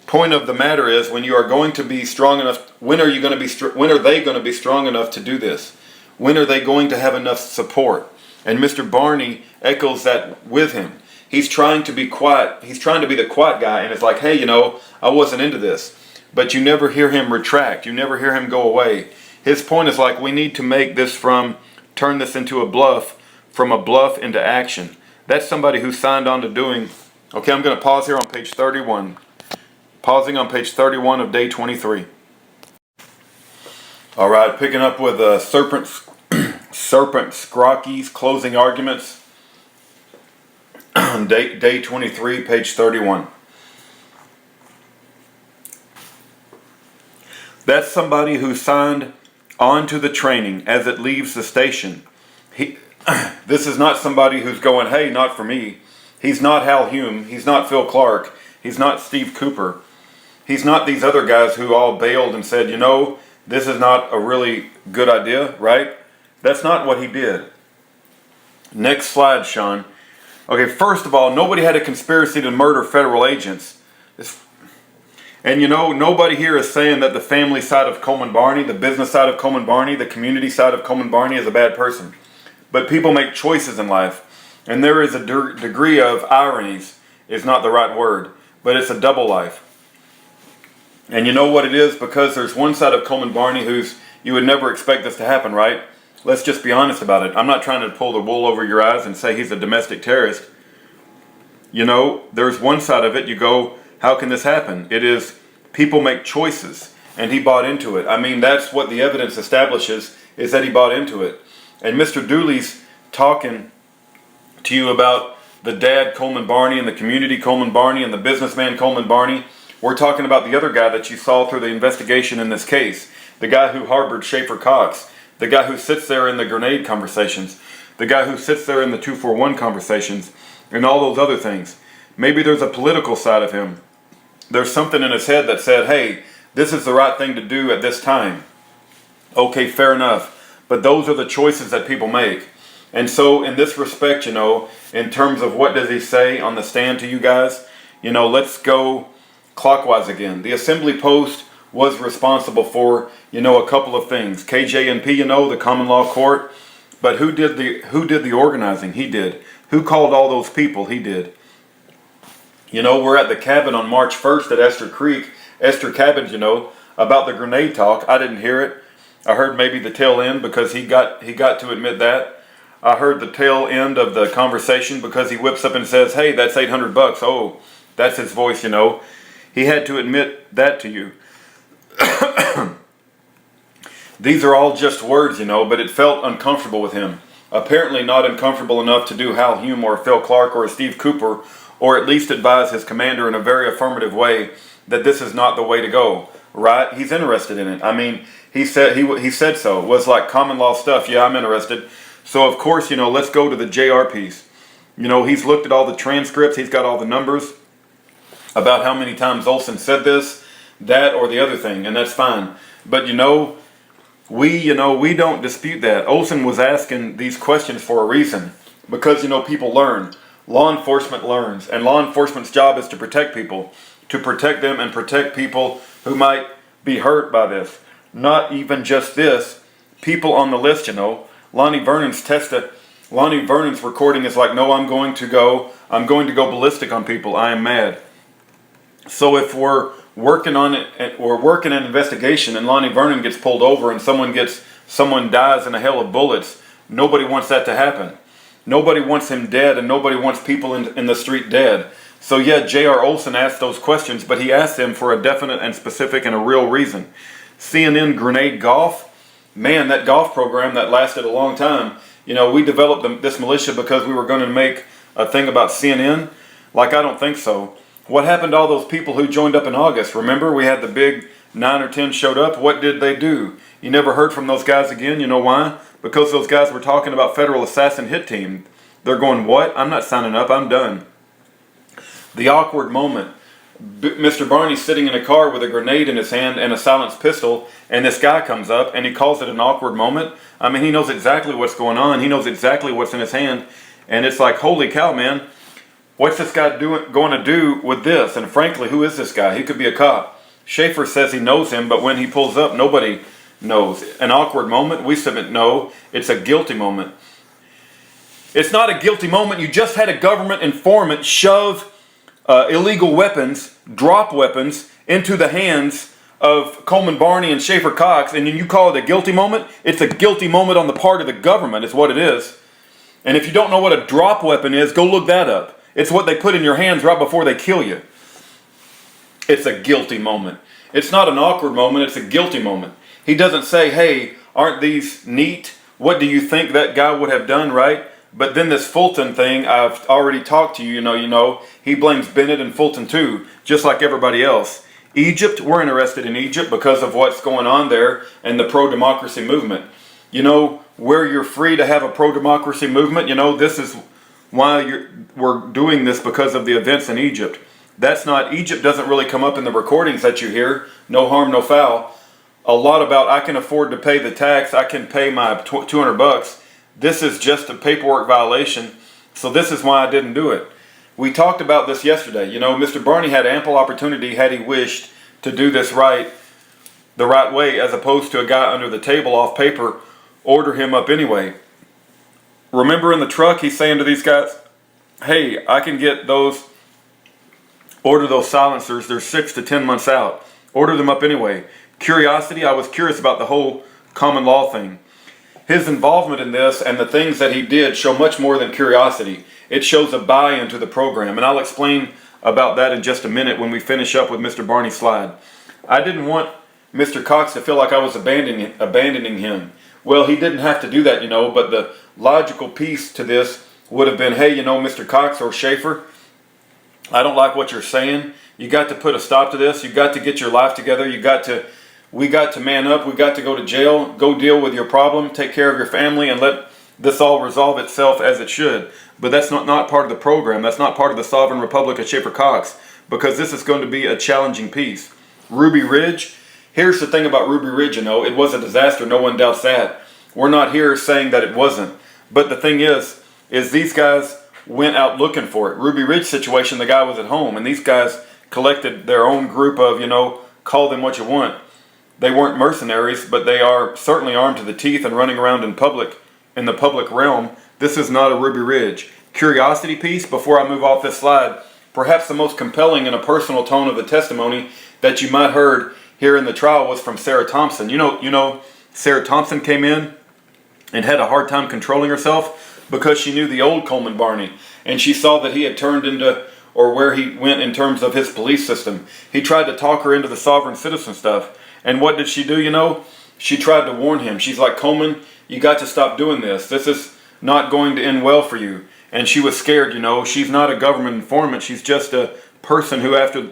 Speaker 1: Point of the matter is, when you are going to be strong enough, when are they going to be strong enough to do this? When are they going to have enough support? And Mr. Barney echoes that with him. He's trying to be quiet. He's trying to be the quiet guy, and it's like, hey, I wasn't into this. But you never hear him retract. You never hear him go away. His point is like, we need to make this turn this into a bluff, from a bluff into action. That's somebody who signed on to doing. Okay, I'm going to pause here on page 31. Pausing on page 31 of day 23. All right, picking up with Serpent Skrocki's closing arguments. Day 23, page 31. That's somebody who signed on to the training as it leaves the station. This is not somebody who's going, hey, not for me. He's not Hal Hume. He's not Phil Clark. He's not Steve Cooper. He's not these other guys who all bailed and said, you know, this is not a really good idea, right? That's not what he did. Next slide, Sean. Okay, first of all, nobody had a conspiracy to murder federal agents. And you know, nobody here is saying that the family side of Coleman Barney, the business side of Coleman Barney, the community side of Coleman Barney is a bad person. But people make choices in life. And there is a degree of ironies, is not the right word, but it's a double life. And you know what it is? Because there's one side of Coleman Barney you would never expect this to happen, right? Let's just be honest about it. I'm not trying to pull the wool over your eyes and say he's a domestic terrorist. You know, there's one side of it, you go, how can this happen? It is, people make choices, and he bought into it. I mean, that's what the evidence establishes, is that he bought into it. And Mr. Dooley's talking to you about the dad Coleman Barney and the community Coleman Barney and the businessman Coleman Barney. We're talking about the other guy that you saw through the investigation in this case. The guy who harbored Schaefer Cox. The guy who sits there in the grenade conversations. The guy who sits there in the 241 conversations. And all those other things. Maybe there's a political side of him. There's something in his head that said, hey, this is the right thing to do at this time. Okay, fair enough. But those are the choices that people make. And so in this respect, you know, in terms of what does he say on the stand to you guys, you know, let's go clockwise again. The Assembly Post was responsible for, you know, a couple of things. KJNP, you know, the common law court. But who did the organizing? He did. Who called all those people? He did. You know, we're at the cabin on March 1st at Esther Creek. Esther Cabin, you know, about the grenade talk. I didn't hear it. I heard maybe the tail end because he got to admit that. I heard the tail end of the conversation because he whips up and says, hey, that's $800. Oh, that's his voice, you know. He had to admit that to you. These are all just words, you know, but it felt uncomfortable with him. Apparently not uncomfortable enough to do Hal Hume or Phil Clark or Steve Cooper, or at least advise his commander in a very affirmative way that this is not the way to go, right? He's interested in it. I mean, he said so. It was like common law stuff. Yeah, I'm interested. So, of course, you know, let's go to the JR piece. You know, he's looked at all the transcripts. He's got all the numbers about how many times Olson said this, that, or the other thing, and that's fine. But, you know, we don't dispute that. Olson was asking these questions for a reason. Because, you know, people learn. Law enforcement learns. And law enforcement's job is to protect people. To protect them and protect people who might be hurt by this. Not even just this. People on the list, you know. Lonnie Vernon's recording is like, no, I'm going to go ballistic on people. I am mad. So if we're working on it, we're working an investigation and Lonnie Vernon gets pulled over and someone dies in a hail of bullets, nobody wants that to happen. Nobody wants him dead and nobody wants people in the street dead. So yeah, J.R. Olson asked those questions, but he asked them for a definite and specific and a real reason. CNN Grenade Golf, man, that golf program that lasted a long time. You know, we developed this militia because we were going to make a thing about CNN. Like, I don't think so. What happened to all those people who joined up in August? Remember, we had the big 9 or 10 showed up. What did they do? You never heard from those guys again. You know why? Because those guys were talking about federal assassin hit team. They're going, what? I'm not signing up. I'm done. The awkward moment. Mr. Barney's sitting in a car with a grenade in his hand and a silenced pistol, and this guy comes up and he calls it an awkward moment. I mean, he knows exactly what's going on. He knows exactly what's in his hand. And it's like, holy cow, man. What's this guy going to do with this? And frankly, who is this guy? He could be a cop. Schaefer says he knows him, but when he pulls up, nobody knows. An awkward moment? We submit no. It's a guilty moment. It's not a guilty moment. You just had a government informant shove illegal weapons, drop weapons, into the hands of Coleman Barney and Schaefer Cox, and then you call it a guilty moment? It's a guilty moment on the part of the government is what it is. And if you don't know what a drop weapon is, go look that up. It's what they put in your hands right before they kill you. It's a guilty moment. It's not an awkward moment, it's a guilty moment. He doesn't say, hey, aren't these neat? What do you think that guy would have done, right? But then this Fulton thing, I've already talked to you, you know, he blames Bennett and Fulton too, just like everybody else. Egypt, we're interested in Egypt because of what's going on there and the pro-democracy movement. You know, where you're free to have a pro-democracy movement. This is why we're doing this, because of the events in Egypt. Egypt doesn't really come up in the recordings that you hear. No harm, no foul. A lot about, I can afford to pay the tax, I can pay my $200. This is just a paperwork violation. So this is why I didn't do it. We talked about this yesterday. Mr. Barney had ample opportunity, had he wished, to do this the right way, as opposed to a guy under the table off paper order him up anyway. Remember in the truck, he's saying to these guys, hey, I can get order those silencers. They're 6 to 10 months out. Order them up anyway. Curiosity, I was curious about the whole common law thing. His involvement in this and the things that he did show much more than curiosity. It shows a buy-in to the program, and I'll explain about that in just a minute when we finish up with Mr. Barney's slide. I didn't want Mr. Cox to feel like I was abandoning him. Well, he didn't have to do that, but the logical piece to this would have been, hey, Mr. Cox or Schaefer, I don't like what you're saying. You got to put a stop to this. You got to get your life together. We got to man up. We got to go to jail. Go deal with your problem. Take care of your family and let this all resolve itself as it should. But that's not part of the program. That's not part of the Sovereign Republic of Schaefer Cox, because this is going to be a challenging piece. Ruby Ridge. Here's the thing about Ruby Ridge, it was a disaster. No one doubts that. We're not here saying that it wasn't. But the thing is these guys went out looking for it. Ruby Ridge situation, the guy was at home, and these guys collected their own group of, call them what you want. They weren't mercenaries, but they are certainly armed to the teeth and running around in the public realm. This is not a Ruby Ridge. Curiosity piece, before I move off this slide, perhaps the most compelling in a personal tone of the testimony that you might heard here in the trial was from Sarah Thompson. Sarah Thompson came in and had a hard time controlling herself because she knew the old Coleman Barney, and she saw that he had turned into, or where he went in terms of his police system. He tried to talk her into the sovereign citizen stuff. And what did she do, She tried to warn him. She's like, Coleman, you got to stop doing this. This is not going to end well for you. And she was scared, She's not a government informant. She's just a person who, after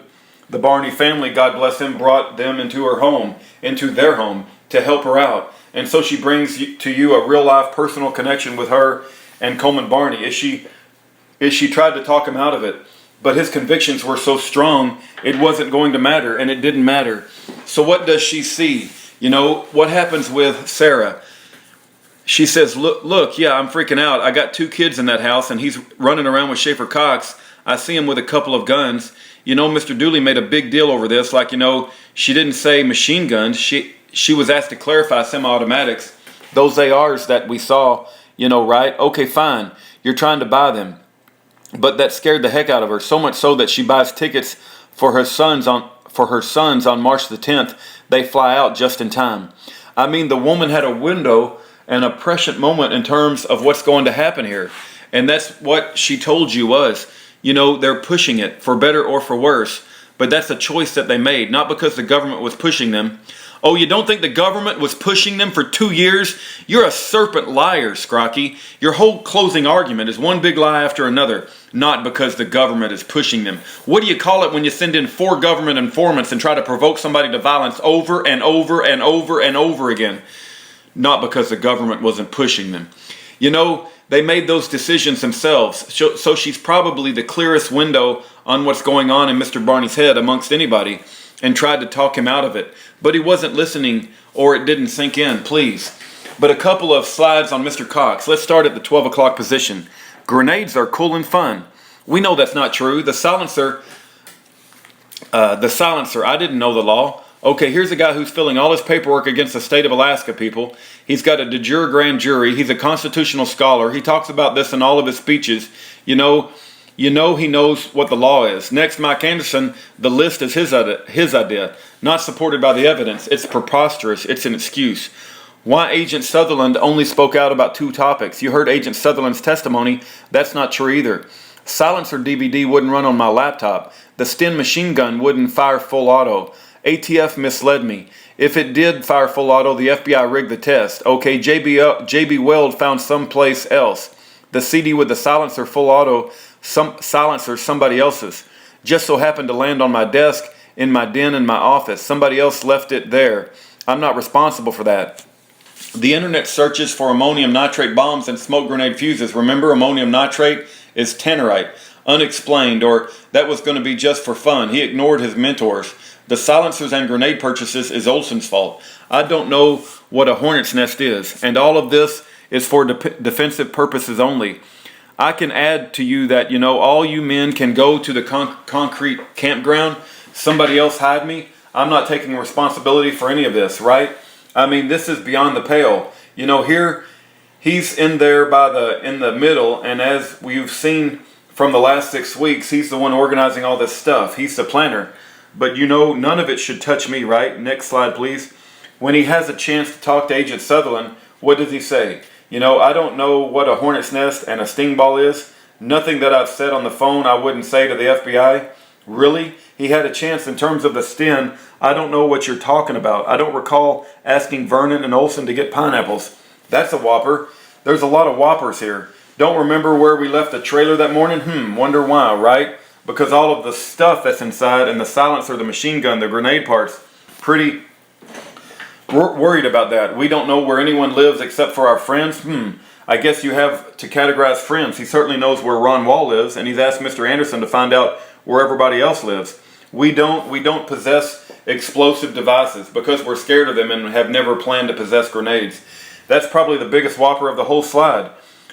Speaker 1: the Barney family, God bless him, brought them into their home, to help her out. And so she brings to you a real-life personal connection with her and Coleman Barney. As she tried to talk him out of it. But his convictions were so strong, it wasn't going to matter, and it didn't matter. So what does she see? What happens with Sarah? She says, look, yeah, I'm freaking out. I got 2 kids in that house, and he's running around with Schaefer Cox. I see him with a couple of guns. Mr. Dooley made a big deal over this. Like, she didn't say machine guns. She was asked to clarify semi-automatics. Those ARs that we saw, right? Okay, fine. You're trying to buy them. But that scared the heck out of her, so much so that she buys tickets for her sons on March the 10th. They fly out just in time. I mean, the woman had a window and a prescient moment in terms of what's going to happen here. And that's what she told you was, they're pushing it for better or for worse. But that's a choice that they made, not because the government was pushing them. Oh, you don't think the government was pushing them for 2 years? You're a serpent liar, Skrocki. Your whole closing argument is one big lie after another, not because the government is pushing them. What do you call it when you send in 4 government informants and try to provoke somebody to violence over and over and over and over again? Not because the government wasn't pushing them. They made those decisions themselves. So she's probably the clearest window on what's going on in Mr. Barney's head amongst anybody, and tried to talk him out of it. But he wasn't listening, or it didn't sink in, please. But a couple of slides on Mr. Cox. Let's start at the 12 o'clock position. Grenades are cool and fun. We know that's not true. The silencer, I didn't know the law. Okay, here's a guy who's filling all his paperwork against the state of Alaska, people. He's got a de jure grand jury. He's a constitutional scholar. He talks about this in all of his speeches. He knows what the law is. Next, Mike Anderson, the list is his idea, not supported by the evidence. It's preposterous. It's an excuse. Why Agent Sutherland only spoke out about 2 topics. You heard Agent Sutherland's testimony. That's not true either. Silencer DVD wouldn't run on my laptop. The Sten machine gun wouldn't fire full auto. ATF misled me. If it did fire full auto, the FBI rigged the test. Okay, JB Weld found someplace else. The CD with the silencer full auto, silencer somebody else's. Just so happened to land on my desk in my den in my office. Somebody else left it there. I'm not responsible for that. The internet searches for ammonium nitrate bombs and smoke grenade fuses. Remember, ammonium nitrate is tannerite, unexplained, or that was going to be just for fun. He ignored his mentors. The silencers and grenade purchases is Olson's fault. I don't know what a hornet's nest is, and all of this is for defensive purposes only. I can add to you that, all you men can go to the concrete campground. Somebody else hide me. I'm not taking responsibility for any of this, right? I mean, this is beyond the pale. Here he's in there in the middle, and as we've seen from the last 6 weeks, he's the one organizing all this stuff. He's the planner. But none of it should touch me, right? Next slide, please. When he has a chance to talk to Agent Sutherland, what does he say? I don't know what a hornet's nest and a sting ball is. Nothing that I've said on the phone I wouldn't say to the FBI. Really? He had a chance in terms of the Sten. I don't know what you're talking about. I don't recall asking Vernon and Olson to get pineapples. That's a whopper. There's a lot of whoppers here. Don't remember where we left the trailer that morning? Wonder why, right? Because all of the stuff that's inside, and the silencer, the machine gun, the grenade parts, pretty worried about that. We don't know where anyone lives except for our friends. I guess you have to categorize friends. He certainly knows where Ron Wall lives, and he's asked Mr. Anderson to find out where everybody else lives. We don't possess explosive devices because we're scared of them and have never planned to possess grenades. That's probably the biggest whopper of the whole slide.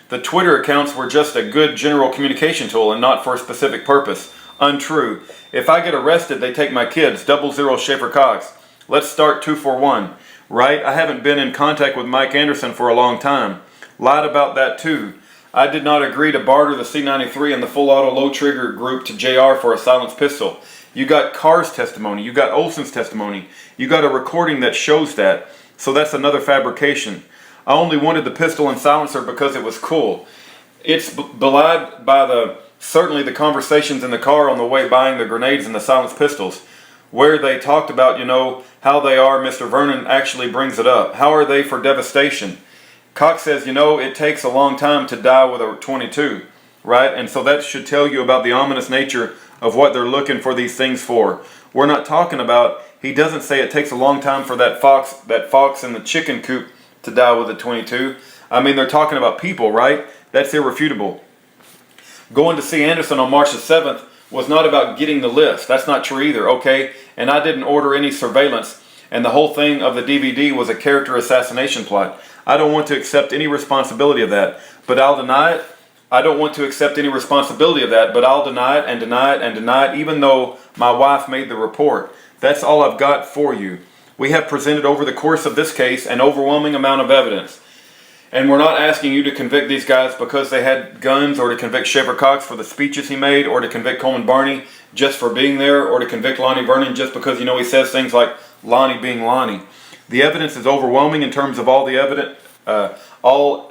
Speaker 1: The Twitter accounts were just a good general communication tool and not for a specific purpose. Untrue. If I get arrested, they take my kids. 00 Schaefer Cox. Let's start 241. Right? I haven't been in contact with Mike Anderson for a long time. Lied about that too. I did not agree to barter the C93 and the full auto low trigger group to JR for a silenced pistol. You got Carr's testimony. You got Olson's testimony. You got a recording that shows that. So that's another fabrication. I only wanted the pistol and silencer because it was cool. It's belied by certainly the conversations in the car on the way buying the grenades and the silenced pistols, where they talked about, how they are. Mr. Vernon actually brings it up. How are they for devastation? Cox says, it takes a long time to die with a 22, right? And so that should tell you about the ominous nature of what they're looking for these things for. We're not talking about, he doesn't say it takes a long time for that fox in the chicken coop to die with a 22. I mean, they're talking about people, right? That's irrefutable. Going to see Anderson on March the 7th was not about getting the list. That's not true either, okay? And I didn't order any surveillance, and the whole thing of the DVD was a character assassination plot. I don't want to accept any responsibility of that, but I'll deny it. I don't want to accept any responsibility of that, but I'll deny it and deny it and deny it, even though my wife made the report. That's all I've got for you. We have presented over the course of this case an overwhelming amount of evidence. And we're not asking you to convict these guys because they had guns, or to convict Schaefer Cox for the speeches he made, or to convict Coleman Barney just for being there, or to convict Lonnie Vernon just because, he says things like Lonnie being Lonnie. The evidence is overwhelming in terms of all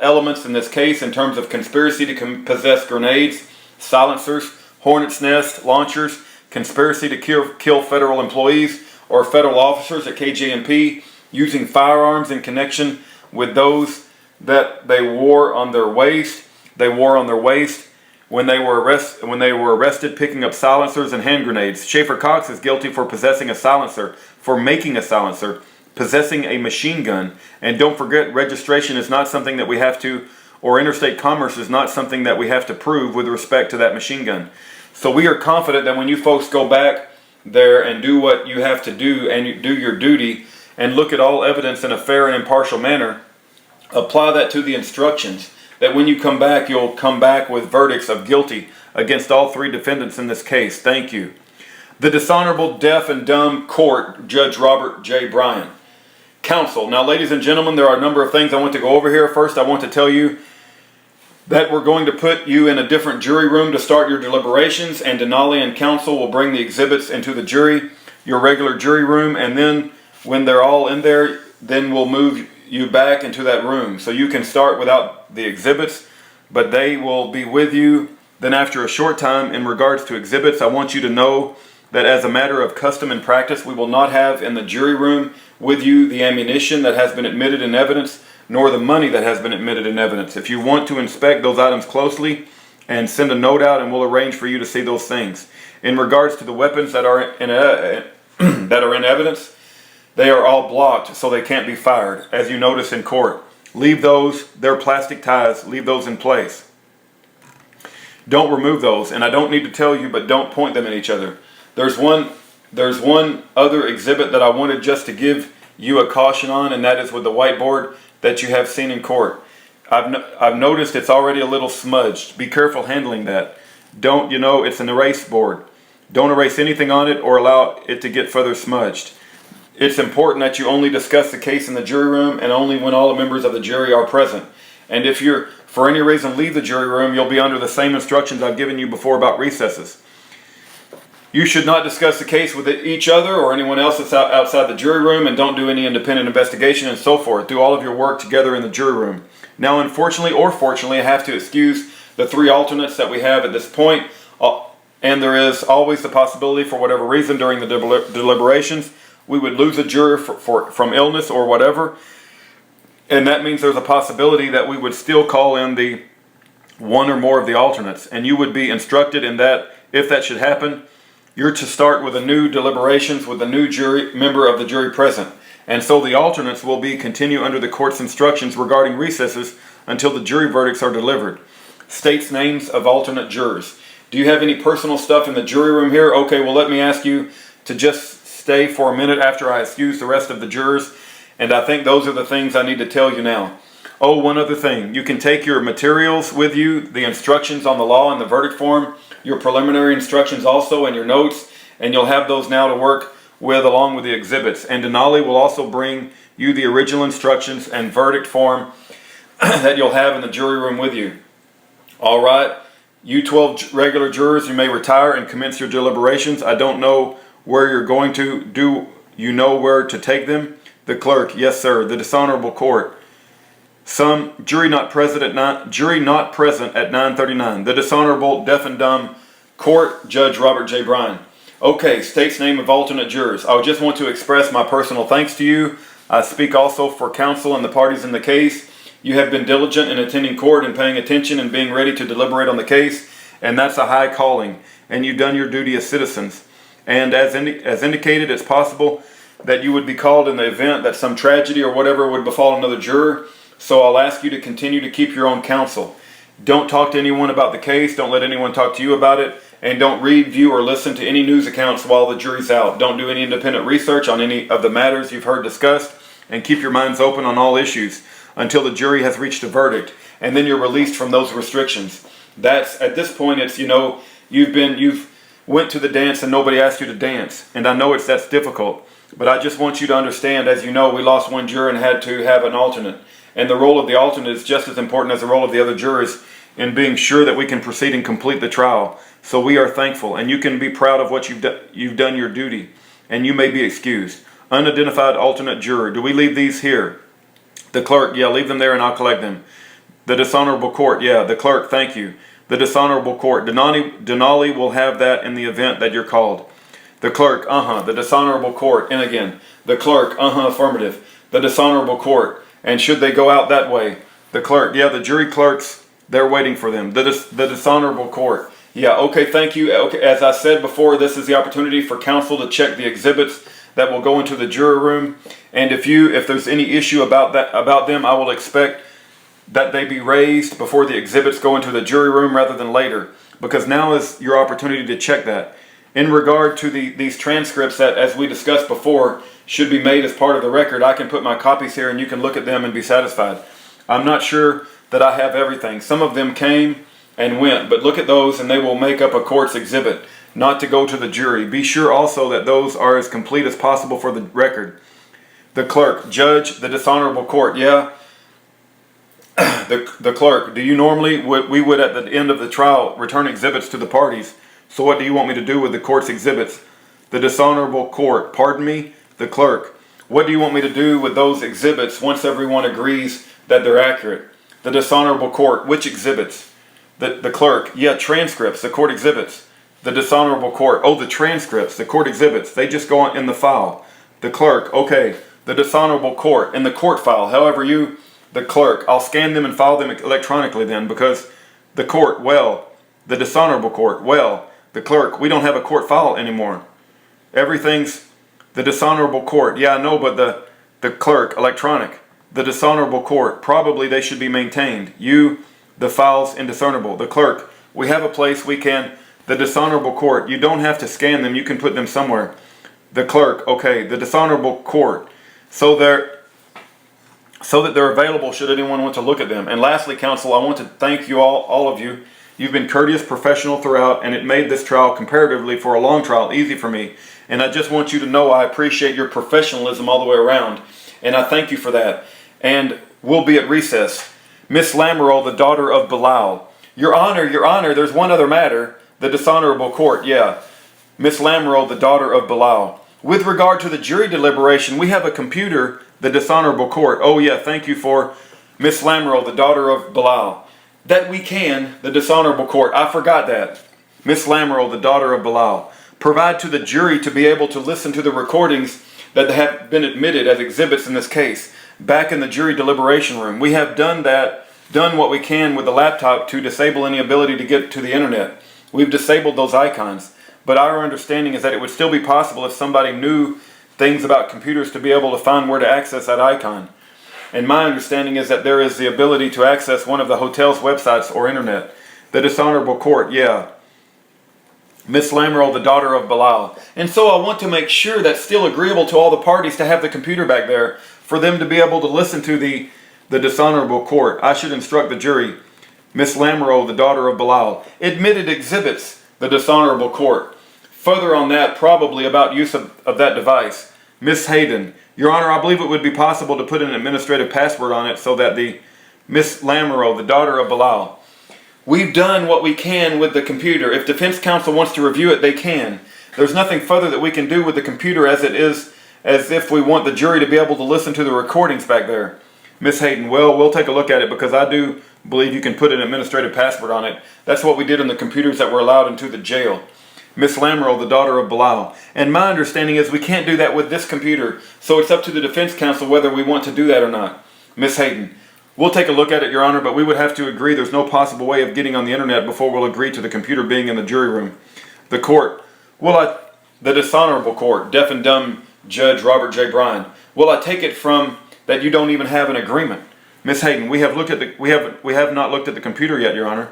Speaker 1: elements in this case, in terms of conspiracy to possess grenades, silencers, hornet's nest, launchers, conspiracy to kill federal employees or federal officers at KJMP, using firearms in connection with those that they wore on their waist. They wore on their waist when they were arrested picking up silencers and hand grenades. Schaefer Cox is guilty for possessing a silencer, for making a silencer, possessing a machine gun. And don't forget, registration is not something that we have to, or interstate commerce is not something that we have to prove with respect to that machine gun. So we are confident that when you folks go back there and do what you have to do, and you do your duty, and look at all evidence in a fair and impartial manner, apply that to the instructions, that when you come back, you'll come back with verdicts of guilty against all three defendants in this case. Thank you. The dishonorable, deaf and dumb court, Judge Robert J. Bryan. Counsel. Now, ladies and gentlemen, there are a number of things I want to go over here. First, I want to tell you that we're going to put you in a different jury room to start your deliberations, and Denali and counsel will bring the exhibits into the jury, your regular jury room, and then when they're all in there, then we'll move you back into that room. So you can start without the exhibits, but they will be with you. Then after a short time, in regards to exhibits, I want you to know that as a matter of custom and practice, we will not have in the jury room with you the ammunition that has been admitted in evidence, nor the money that has been admitted in evidence. If you want to inspect those items closely, and send a note out, and we'll arrange for you to see those things. In regards to the weapons that are in evidence, They are all blocked so they can't be fired, as you notice in court. Leave those, they're plastic ties, leave those in place. Don't remove those, and I don't need to tell you, but don't point them at each other. There's one other exhibit that I wanted just to give you a caution on, and that is with the whiteboard that you have seen in court. I've noticed it's already a little smudged. Be careful handling that. Don't, it's an erase board. Don't erase anything on it or allow it to get further smudged. It's important that you only discuss the case in the jury room and only when all the members of the jury are present. And if you're, for any reason, leave the jury room, you'll be under the same instructions I've given you before about recesses. You should not discuss the case with each other or anyone else that's outside the jury room, and don't do any independent investigation and so forth. Do all of your work together in the jury room. Now, unfortunately or fortunately, I have to excuse the 3 alternates that we have at this point, and there is always the possibility, for whatever reason, during the deliberations, we would lose a juror from illness or whatever, and that means there's a possibility that we would still call in the 1 or more of the alternates, and you would be instructed in that if that should happen, you're to start with a new deliberations with a new jury member of the jury present. And so the alternates will continue under the court's instructions regarding recesses until the jury verdicts are delivered. States names of alternate jurors. Do you have any personal stuff in the jury room here? Okay, well, let me ask you to just stay for a minute after I excuse the rest of the jurors. And I think those are the things I need to tell you now. Oh, one other thing. You can take your materials with you, the instructions on the law and the verdict form, your preliminary instructions also, and your notes, and you'll have those now to work with along with the exhibits. And Denali will also bring you the original instructions and verdict form that you'll have in the jury room with you. All right, you 12 regular jurors, you may retire and commence your deliberations. I don't know where you're going to. Do you know where to take them? The clerk, yes sir. The dishonorable court. Some jury not present at 9:39. The dishonorable deaf and dumb court, Judge Robert J. Bryan. Okay, state's name of alternate jurors. I just want to express my personal thanks to you. I speak also for counsel and the parties in the case. You have been diligent in attending court and paying attention and being ready to deliberate on the case, and that's a high calling, and you've done your duty as citizens. And as indicated, it's possible that you would be called in the event that some tragedy or whatever would befall another juror. So I'll ask you to continue to keep your own counsel. Don't talk to anyone about the case. Don't let anyone talk to you about it. And don't read, view, or listen to any news accounts while the jury's out. Don't do any independent research on any of the matters you've heard discussed. And keep your minds open on all issues until the jury has reached a verdict. And then you're released from those restrictions. That's, at this point, it's, you've went to the dance and nobody asked you to dance. And I know that's difficult. But I just want you to understand, as you know, we lost one juror and had to have an alternate. And the role of the alternate is just as important as the role of the other jurors in being sure that we can proceed and complete the trial. So we are thankful, and you can be proud of what you've done your duty, and you may be excused. Unidentified alternate juror. Do we leave these here? The clerk, yeah, leave them there and I'll collect them. The dishonorable court, yeah, the clerk, thank you. The dishonorable court. Denali will have that in the event that you're called. The clerk, the dishonorable court, and again, the clerk, affirmative. The dishonorable court. And should they go out that way, the clerk, yeah, the jury clerks, they're waiting for them. The dishonorable court, yeah, okay, thank you. Okay, as I said before, this is the opportunity for counsel to check the exhibits that will go into the jury room. And if there's any issue about them, I will expect that they be raised before the exhibits go into the jury room rather than later, because now is your opportunity to check that. In regard to these transcripts that, as we discussed before, should be made as part of the record, I can put my copies here and you can look at them and be satisfied. I'm not sure that I have everything. Some of them came and went, but look at those and they will make up a court's exhibit, not to go to the jury. Be sure also that those are as complete as possible for the record. The clerk, judge, the dishonorable court, yeah. The clerk, do you normally, we would at the end of the trial return exhibits to the parties. So what do you want me to do with the court's exhibits? The dishonorable court, pardon me? The clerk, what do you want me to do with those exhibits once everyone agrees that they're accurate? The dishonorable court, which exhibits? The clerk, yeah, transcripts, the court exhibits. The dishonorable court, oh, the transcripts, the court exhibits, they just go on in the file. The clerk, okay, the dishonorable court, in the court file, the clerk, I'll scan them and file them electronically then, because the court, well, the dishonorable court, well, the clerk, we don't have a court file anymore. Everything's The dishonorable court. Yeah, I know, but the clerk, electronic. The dishonorable court. Probably they should be maintained. You, the files, indiscernible. The clerk. We have a place we can. The dishonorable court. You don't have to scan them. You can put them somewhere. The clerk. Okay. The dishonorable court. So that they're available should anyone want to look at them. And lastly, counsel, I want to thank you all of you. You've been courteous, professional throughout, and it made this trial comparatively for a long trial easy for me. And I just want you to know I appreciate your professionalism all the way around. And I thank you for that. And we'll be at recess. Miss Lamoureux, the daughter of Belial. Your Honor, there's one other matter. The dishonorable court, yeah. Miss Lamoureux, the daughter of Belial. With regard to the jury deliberation, we have a computer, the dishonorable court. Oh yeah, thank you for Miss Lamoureux, the daughter of Belial. That we can, the dishonorable court. I forgot that. Miss Lamoureux, the daughter of Belial. Provide to the jury to be able to listen to the recordings that have been admitted as exhibits in this case. Back in the jury deliberation room. We have done what we can with the laptop to disable any ability to get to the internet. We've disabled those icons. But our understanding is that it would still be possible if somebody knew things about computers to be able to find where to access that icon. And my understanding is that there is the ability to access one of the hotel's websites or internet. The dishonorable court, yeah. Miss Lamoureux, the daughter of Belial. And so I want to make sure that's still agreeable to all the parties to have the computer back there for them to be able to listen to the dishonorable court. I should instruct the jury. Miss Lamoureux, the daughter of Belial. Admitted exhibits, the dishonorable court. Further on that, probably about use of that device. Miss Hayden. Your Honor, I believe it would be possible to put an administrative password on it so that the Miss Lamoureux, the daughter of Belial. We've done what we can with the computer. If defense counsel wants to review it, they can. There's nothing further that we can do with the computer as it is, as if we want the jury to be able to listen to the recordings back there. Miss Hayden, well, we'll take a look at it because I do believe you can put an administrative password on it. That's what we did on the computers that were allowed into the jail. Miss Lamoureux, the daughter of Belial. And my understanding is we can't do that with this computer, so it's up to the defense counsel whether we want to do that or not. Miss Hayden, we'll take a look at it, Your Honor, but we would have to agree there's no possible way of getting on the internet before we'll agree to the computer being in the jury room. The court, the dishonorable court, deaf and dumb Judge Robert J. Bryan. Will I take it from that you don't even have an agreement? Miss Hayden, we have not looked at the computer yet, Your Honor.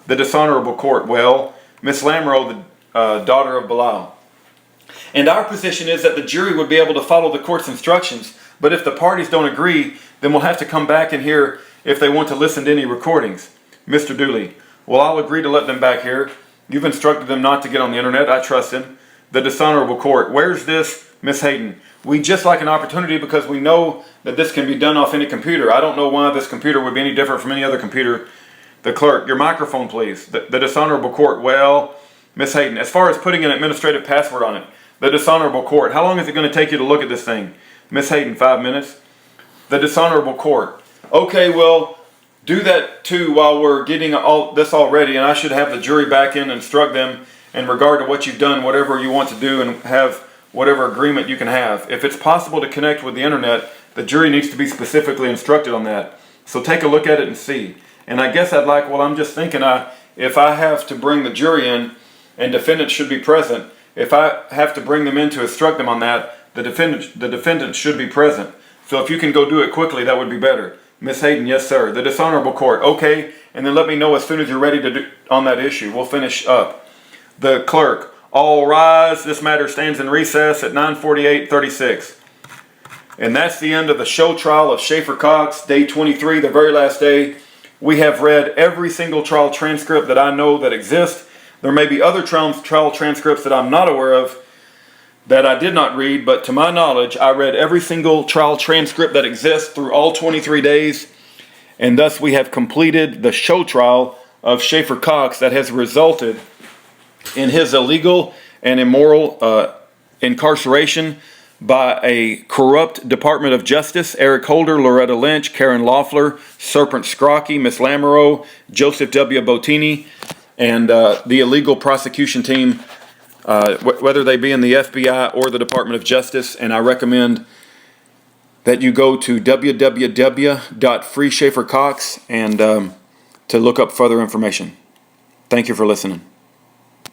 Speaker 1: The dishonorable court, well, Miss Lamoureux, the daughter of Belial. And our position is that the jury would be able to follow the court's instructions, but if the parties don't agree, then we'll have to come back and hear if they want to listen to any recordings. Mr. Dooley, well, I'll agree to let them back here. You've instructed them not to get on the internet. I trust him. The dishonorable court, where's this? Miss Hayden, we just like an opportunity because we know that this can be done off any computer. I don't know why this computer would be any different from any other computer. The clerk, your microphone please. The dishonorable court, well, Miss Hayden, as far as putting an administrative password on it, the dishonorable court, how long is it going to take you to look at this thing? Miss Hayden, 5 minutes. The dishonorable court, okay, well, do that too while we're getting all this all ready, and I should have the jury back in and instruct them in regard to what you've done, whatever you want to do, and have whatever agreement you can have. If it's possible to connect with the internet, the jury needs to be specifically instructed on that. So take a look at it and see. And I guess I'm just thinking, if I have to bring the jury in, and defendants should be present. If I have to bring them in to instruct them on that, the defendant should be present. So if you can go do it quickly, that would be better. Miss Hayden, yes sir. The dishonorable court, okay, and then let me know as soon as you're ready to do on that issue. We'll finish up. The clerk, all rise. This matter stands in recess at 9:48:36. And that's the end of the show trial of Schaefer Cox, day 23, the very last day. We have read every single trial transcript that I know that exists. There may be other trial transcripts that I'm not aware of that I did not read, but to my knowledge, I read every single trial transcript that exists through all 23 days, and thus we have completed the show trial of Schaefer Cox that has resulted in his illegal and immoral incarceration by a corrupt Department of Justice, Eric Holder, Loretta Lynch, Karen Loeffler, Serpent Skrocki, Miss Lamoureux, Joseph W. Bottini, and the illegal prosecution team, whether they be in the FBI or the Department of Justice. And I recommend that you go to www.freeschaefercox and to look up further information. Thank you for listening.